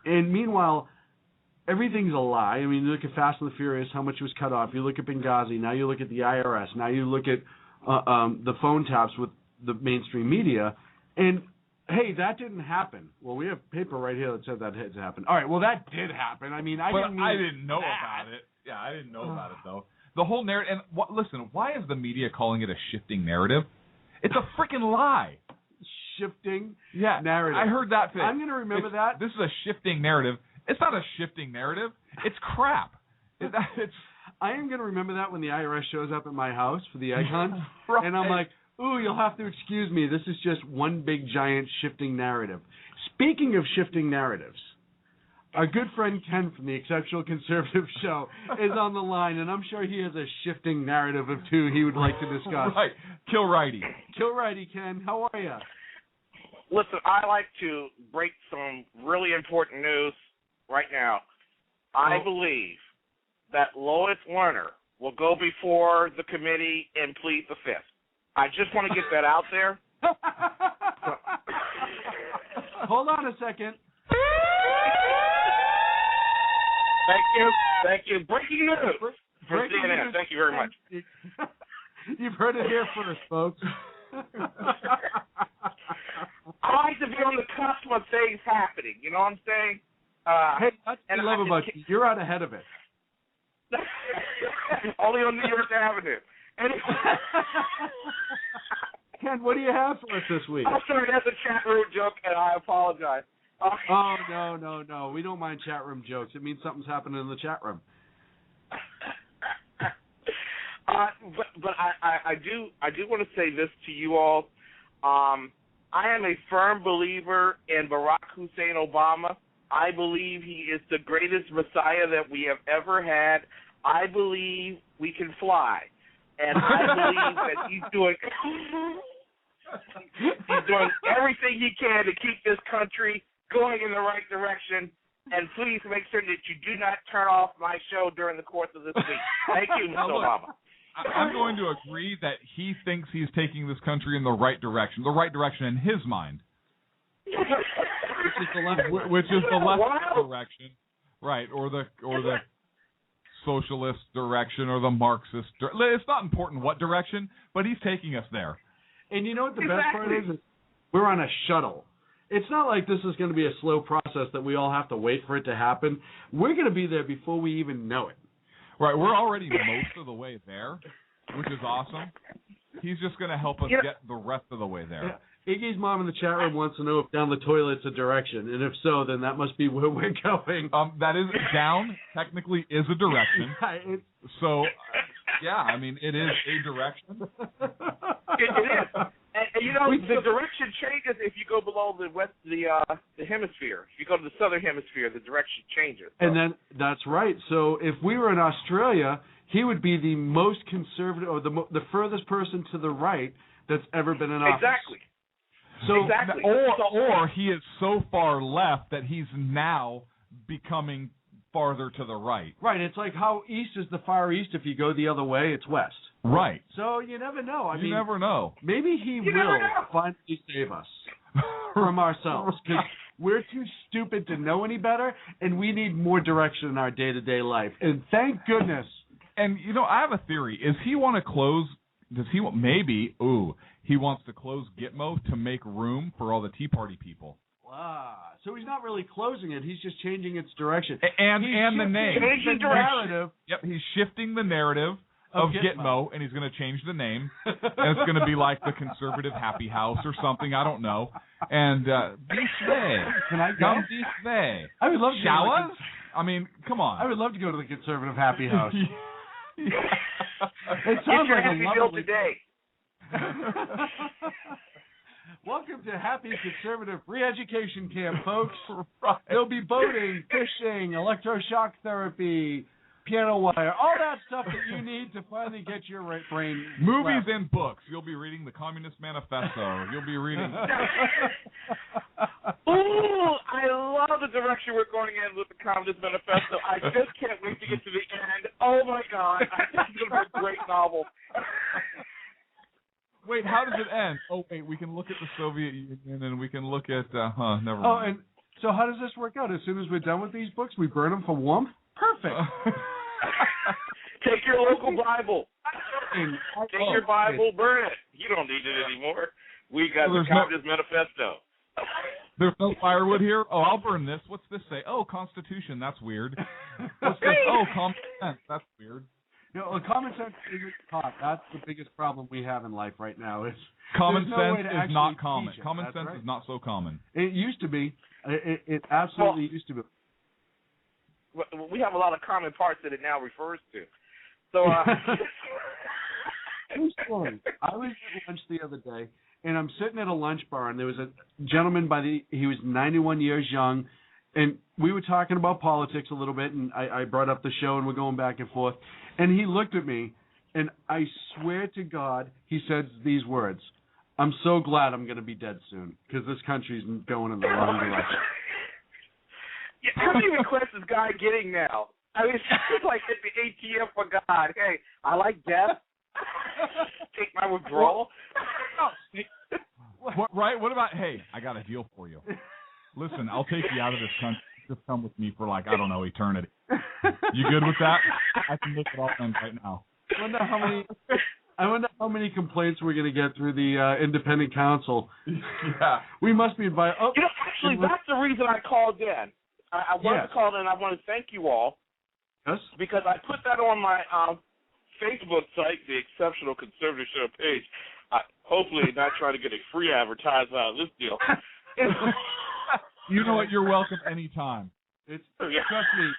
And meanwhile, everything's a lie. You look at Fast and the Furious, how much was cut off. You look at Benghazi. Now you look at the IRS. Now you look at the phone taps with the mainstream media. And hey, that didn't happen. Well, we have paper right here that said that had happened. All right, well, that did happen. I didn't know about it. Yeah, I didn't know about it, though. The whole narrative, and listen, why is the media calling it a shifting narrative? It's a freaking lie. Shifting narrative. I heard that thing. I'm going to remember that. This is a shifting narrative. It's not a shifting narrative. It's crap. I am going to remember that when the IRS shows up at my house for the egg hunt, and I'm like, "Ooh, you'll have to excuse me. This is just one big giant shifting narrative." Speaking of shifting narratives, our good friend Ken from the Exceptional Conservative Show is on the line, and I'm sure he has a shifting narrative of two he would like to discuss. Right. Kill Righty. Kill Righty, Ken. How are you? Listen, I like to break some really important news right now. I believe that Lois Lerner will go before the committee and plead the fifth. I just want to get that out there. Hold on a second. Thank you. Breaking news from CNN. Thank you very much. You've heard it here first, folks. I like to be on the cusp of things happening. You know what I'm saying? Hey, that's what I love about you. You're out ahead of it. Only on New York Avenue. Ken, what do you have for us this week? I'm sorry, that's a chat room joke, and I apologize. Oh, no. We don't mind chat room jokes. It means something's happening in the chat room. But I do want to say this to you all. I am a firm believer in Barack Hussein Obama. I believe he is the greatest Messiah that we have ever had. I believe we can fly. And I believe that he's doing everything he can to keep this country going in the right direction. And please make sure that you do not turn off my show during the course of this week. Thank you, Mr. Obama. I'm going to agree that he thinks he's taking this country in the right direction in his mind. Which is the left direction, right? Or the socialist direction or the Marxist. It's not important what direction, but he's taking us there. And you know what the best part is? We're on a shuttle. It's not like this is going to be a slow process that we all have to wait for it to happen. We're going to be there before we even know it. Right, we're already most of the way there, which is awesome. He's just going to help us get the rest of the way there. Yeah. Iggy's mom in the chat room wants to know if down the toilet's a direction, and if so, then that must be where we're going. That is down. Technically, is a direction. So, yeah, I mean, it is a direction. It is. And you know, the direction changes if you go below the hemisphere. If you go to the southern hemisphere, the direction changes. So. And then that's right. So if we were in Australia, he would be the most conservative, or the furthest person to the right that's ever been in office. Exactly. So exactly. Or he is so far left that he's now becoming farther to the right. Right. It's like how east is the far east. If you go the other way, it's west. Right. So you never know. I mean, you never know. Maybe he will finally save us from ourselves, because we're too stupid to know any better, and we need more direction in our day-to-day life. And thank goodness. And, you know, I have a theory. Is he want to close – does he – maybe, he wants to close Gitmo to make room for all the Tea Party people. So he's not really closing it. He's just changing its direction. And the name. Changing the narrative. Yep, he's shifting the narrative of Gitmo, and he's going to change the name. And it's going to be like the Conservative Happy House or something. I don't know. And Can I go? I would love to. Showers? I mean, come on. I would love to go to the Conservative Happy House. It Get sounds your like happy a meal lovely today. Welcome to Happy Conservative Re-Education Camp, folks. Right. There'll be boating, fishing, electroshock therapy, piano wire, all that stuff that you need to finally get your brain movies left. and books. You'll be reading the Communist Manifesto. You'll be reading... Ooh, I love the direction we're going in with the Communist Manifesto. I just can't wait to get to the end. Oh, my God. I think it's going to be a great novel. Wait, how does it end? Oh, wait, we can look at the Soviet Union and we can look at, never mind. Oh, and so how does this work out? As soon as we're done with these books, we burn them for warmth? Perfect. Take your local Bible. Take your Bible, burn it. You don't need it anymore. We got the Communist Manifesto. There's no firewood here? Oh, I'll burn this. What's this say? Oh, Constitution. That's weird. What's this? Oh, common sense. That's weird. You know, common sense isn't taught. That's the biggest problem we have in life right now. Is common sense is not common. It. Common That's sense right. is not so common. It used to be. It absolutely used to be. We have a lot of common parts that it now refers to. So, true story. I was at lunch the other day, and I'm sitting at a lunch bar, and there was a gentleman he was 91 years young, and we were talking about politics a little bit, and I brought up the show, and we're going back and forth, and he looked at me, and I swear to God, he said these words: "I'm so glad I'm going to be dead soon, because this country's going in the wrong direction." Yeah, how many requests is Guy getting now? I mean, it's like at the ATM for God. Hey, I like death. Take my withdrawal. Right? What about, hey, I got a deal for you. Listen, I'll take you out of this country. Just come with me for, like, I don't know, eternity. You good with that? I can make it all end right now. I wonder how many complaints we're going to get through the independent council. Yeah. We must be invited. Oh, actually, that's the reason I called in. I wanted to call in, and I want to thank you all. Yes? Because I put that on my Facebook site, the Exceptional Conservative Show page. Hopefully not trying to get a free advertisement out of this deal. You know what? You're welcome anytime. Trust me,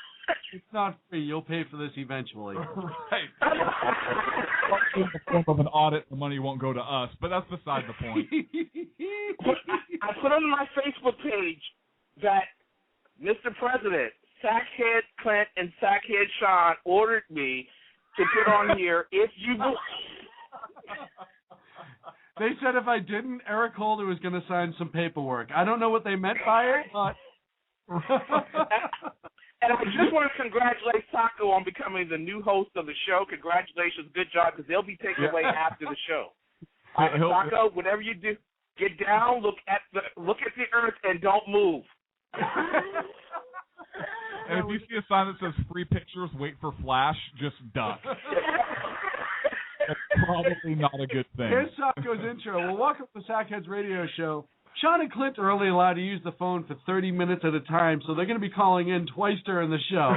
it's not free. You'll pay for this eventually. Right. In the form of an audit, the money won't go to us, but that's beside the point. I put on my Facebook page that Mr. President, Sackhead Clint and Sackhead Sean ordered me to put on here, if you They said if I didn't, Eric Holder was going to sign some paperwork. I don't know what they meant by it, but... And I just want to congratulate Taco on becoming the new host of the show. Congratulations, good job, because they'll be taken away after the show. Taco, whatever you do, get down, look at the earth, and don't move. And if you see a sign that says free pictures, wait for flash, just duck. That's probably not a good thing. Here's Taco's intro. Well, welcome to Sackheads Radio Show. Sean and Clint are only allowed to use the phone for 30 minutes at a time, so they're going to be calling in twice during the show.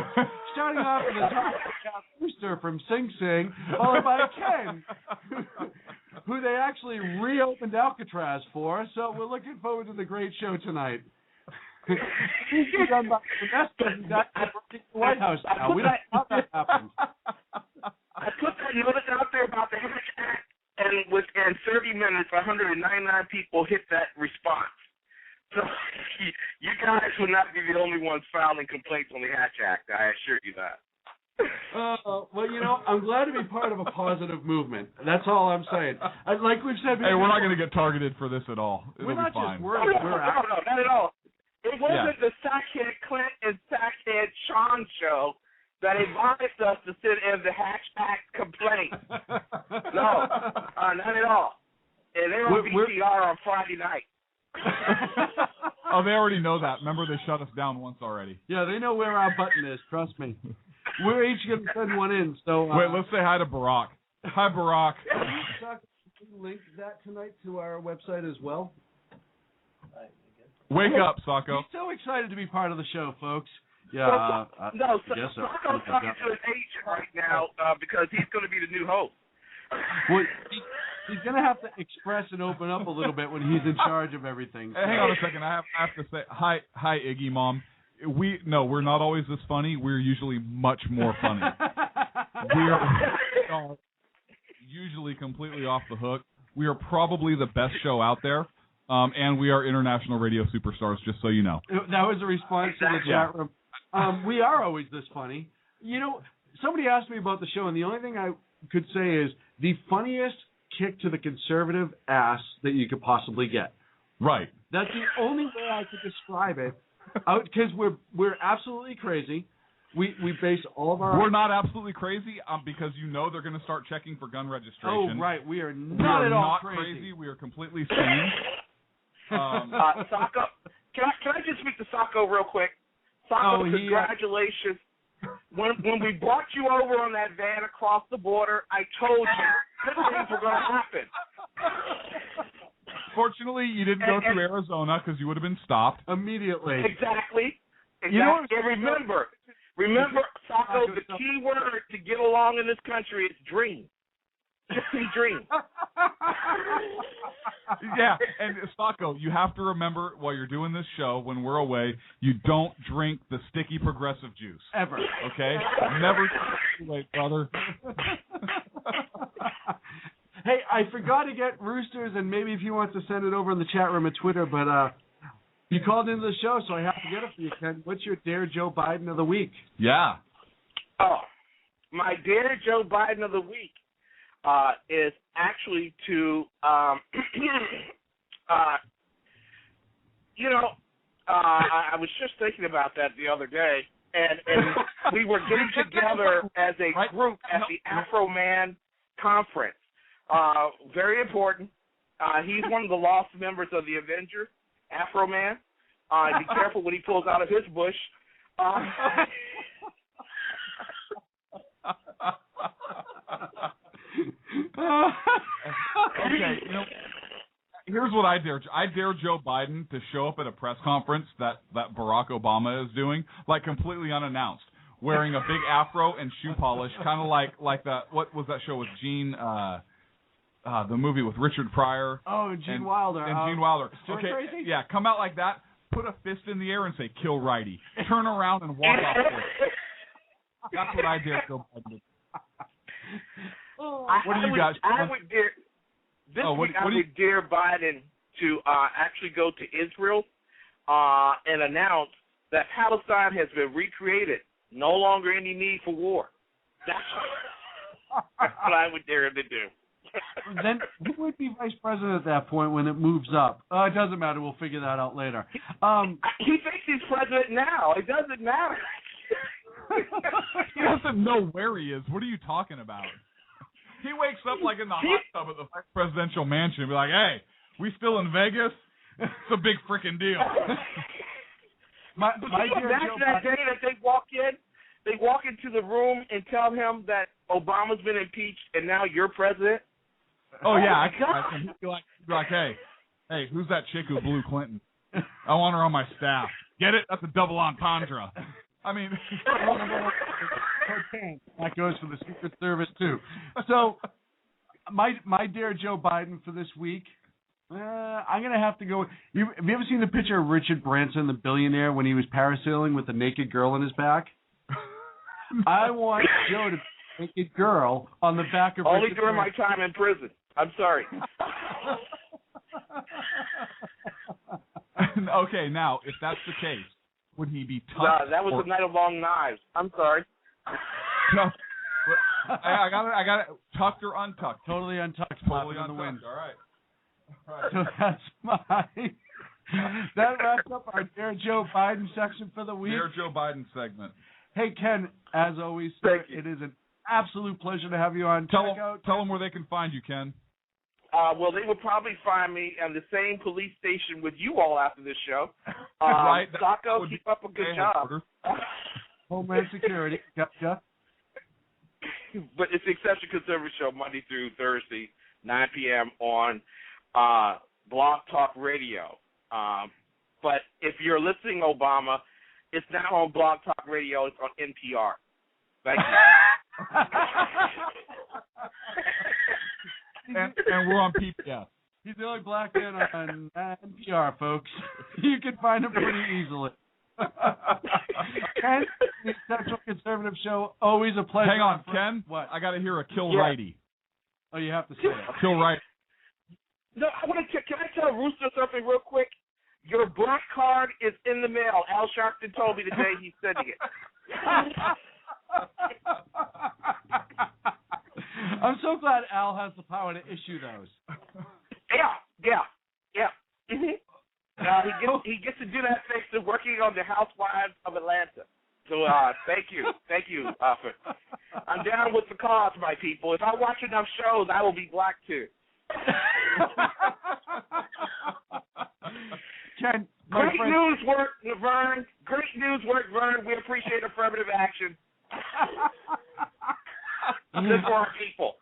Starting off with a top Rooster from Sing Sing, followed by Ken, who they actually reopened Alcatraz for. So we're looking forward to the great show tonight. He's done by the White House now. We don't know how that happened. I put that notice out there about the Hatch Act, and within 30 minutes, 199 people hit that response. So you guys will not be the only ones filing complaints on the Hatch Act. I assure you that. Well, I'm glad to be part of a positive movement. That's all I'm saying. Like we've said before, hey, we're not going to get targeted for this at all. We're It'll not be fine. just words. No, not at all. It wasn't the Sackhead Clint and Sackhead Sean show that advised us to send in the Hatch Act complaint. No, not at all. And they're on VCR on Friday night. Oh, they already know that. Remember, they shut us down once already. Yeah, they know where our button is. Trust me. We're each going to send one in. So wait, let's say hi to Barack. Hi, Barack. Can you link that tonight to our website as well? Wake up, Sacco. He's so excited to be part of the show, folks. Yeah. Sacco's talking to his agent right now because he's going to be the new host. Well, he's going to have to express and open up a little bit when he's in charge of everything. Hey, hang on a second. I have to say hi, Iggy Mom. We're not always this funny. We're usually much more funny. We are usually completely off the hook. We are probably the best show out there. And we are international radio superstars, just so you know. That was a response to the chat room. We are always this funny. Somebody asked me about the show, and the only thing I could say is the funniest kick to the conservative ass that you could possibly get. Right. That's the only way I could describe it, because we're absolutely crazy. We base all of our... We're not absolutely crazy because they're going to start checking for gun registration. Oh, right. We are not at all crazy. We are completely sane. Sacco, can I just speak to Sacco real quick? Sacco, congratulations. When we brought you over on that van across the border, I told you good things were going to happen. Fortunately, you didn't go to Arizona because you would have been stopped immediately. Exactly. And remember, Sacco, the key word to get along in this country is dream. Just dream. Yeah, and Sacco, you have to remember while you're doing this show, when we're away, you don't drink the sticky progressive juice. Ever. Okay? Never too late, brother. Hey, I forgot to get Roosters, and maybe if he wants to send it over in the chat room at Twitter, but you called into the show, so I have to get it for you, Ken. What's your Dare Joe Biden of the week? Yeah. Oh, my Dare Joe Biden of the week is actually to, I was just thinking about that the other day, and we were getting together as a group at the Afro Man conference. Very important. He's one of the lost members of the Avengers, Afro Man. Be careful when he pulls out of his bush. Okay, here's what I dare. I dare Joe Biden to show up at a press conference that Barack Obama is doing, like completely unannounced, wearing a big afro and shoe polish, kind of like that. What was that show with Gene? The movie with Richard Pryor. Oh, Gene Wilder. And Gene Wilder. Okay, crazy? Yeah, come out like that, put a fist in the air and say, "Kill Righty." Turn around and walk off there. That's what I dare Joe Biden to do. What do you guys? I would dare Biden to actually go to Israel and announce that Palestine has been recreated. No longer any need for war. That's what I would dare him to do. Then who would be vice president at that point when it moves up? It doesn't matter. We'll figure that out later. He thinks he's president now. It doesn't matter. He doesn't know where he is. What are you talking about? He wakes up like in the hot tub at the presidential mansion and be like, "Hey, we still in Vegas? It's a big freaking deal." But can you imagine that day that they walk into the room and tell him that Obama's been impeached and now you're president? Oh yeah, I can be like, "Hey, Hey, who's that chick who blew Clinton? I want her on my staff. Get it? That's a double entendre. I mean, that goes for the Secret Service too. So, my dear Joe Biden for this week, I'm gonna have to go. Have you ever seen the picture of Richard Branson, the billionaire, when he was parasailing with a naked girl on his back? I want Joe to be a naked girl on the back of only Richard during Branson. my time in prison. I'm sorry. Okay, now if that's the case, would he be tucked? No, that was the Night of Long Knives. I'm sorry. No, I got it. Tucked or untucked? Totally untucked. Totally flapping in the wind. All right. So that's that wraps up our Dear Joe Biden section for the week. Dear Joe Biden segment. Hey, Ken, as always, sir, it is an absolute pleasure to have you on. Tell them where they can find you, Ken. Well, they would probably find me on the same police station with you all after this show. Right. Sacco, keep up a good job. Homeland Security, gotcha. But it's the Exception Conservative Show, Monday through Thursday, 9 p.m. on Blog Talk Radio. But if you're listening, Obama, it's not on Blog Talk Radio, it's on NPR. Thank you. and we're on PBS. He's the only black man on NPR, folks. You can find him pretty easily. Ken, the Central Conservative Show, always a pleasure. Hang on, Ken. What? I got to hear a kill Righty. Oh, you have to say it. Kill Righty. No, can I tell Rooster something real quick? Your black card is in the mail. Al Sharpton told me today he's sending it. I'm so glad Al has the power to issue those. Yeah. Mm-hmm. He gets to do that thanks to working on the Housewives of Atlanta. So thank you. I'm down with the cause, my people. If I watch enough shows, I will be black too. Ken, great news work, Vern. Vern. We appreciate affirmative action. This for our people.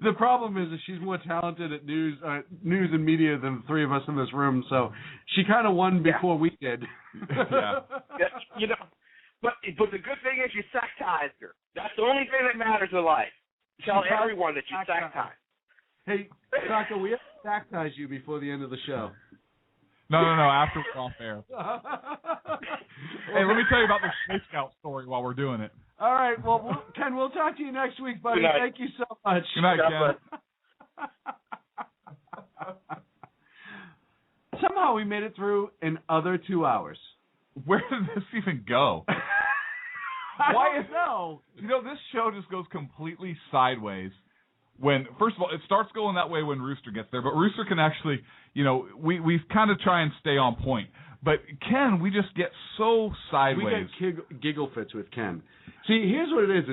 The problem is that she's more talented at news and media than the three of us in this room, so she kind of won before we did. Yeah. You know, but the good thing is you sacktised her. That's the only thing that matters in life. Tell everyone that you sacktised. Hey, Sacco, we have to sacktize you before the end of the show. No, after we're off air. Hey, let me tell you about the Boy Scout story while we're doing it. All right, well, Ken, we'll talk to you next week, buddy. Thank you so much. Good night, Ken. Somehow we made it through another 2 hours. Where did this even go? Why is no? You know, this show just goes completely sideways. When, first of all, it starts going that way when Rooster gets there, but Rooster can actually, you know, we kind of try and stay on point. But Ken, we just get so sideways. We get giggle fits with Ken. See, here's what it is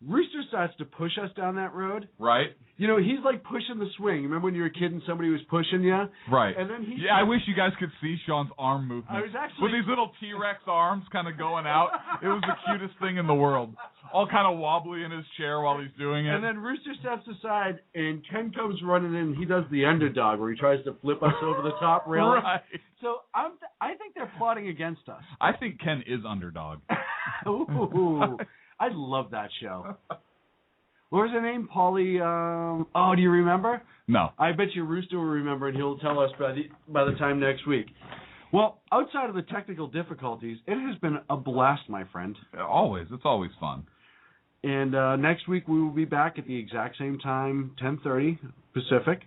Rooster starts to push us down that road. Right. You know, he's like pushing the swing. Remember when you were a kid and somebody was pushing you? Right. And then yeah, I wish you guys could see Sean's arm movement. I was actually... With these little T-Rex arms kind of going out. It was the cutest thing in the world. All kind of wobbly in his chair while he's doing it. And then Rooster steps aside, and Ken comes running in. He does the underdog, where he tries to flip us over the top rail. Right. So I think they're plotting against us. I think Ken is underdog. Ooh, I love that show. What was her name? Polly. Oh, do you remember? No. I bet you Rooster will remember, and he'll tell us by the time next week. Well, outside of the technical difficulties, it has been a blast, my friend. Always. It's always fun. And next week we will be back at the exact same time, 10:30 Pacific.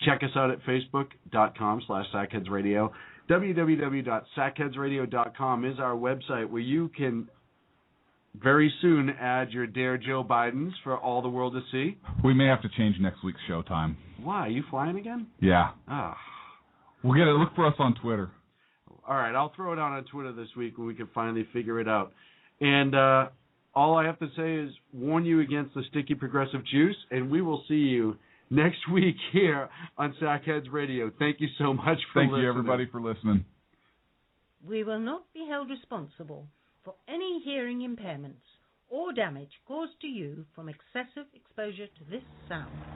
Check us out at facebook.com/sackheadsradio. www.sackheadsradio.com is our website where you can very soon add your Dare Joe Bidens for all the world to see. We may have to change next week's show time. Why? Are you flying again? Yeah. Ah. We'll get it. Look for us on Twitter. All right, I'll throw it out on Twitter this week when we can finally figure it out. And all I have to say is warn you against the sticky progressive juice, and we will see you next week here on Sackheads Radio. Thank you so much for listening. Thank you, everybody, for listening. We will not be held responsible for any hearing impairments or damage caused to you from excessive exposure to this sound.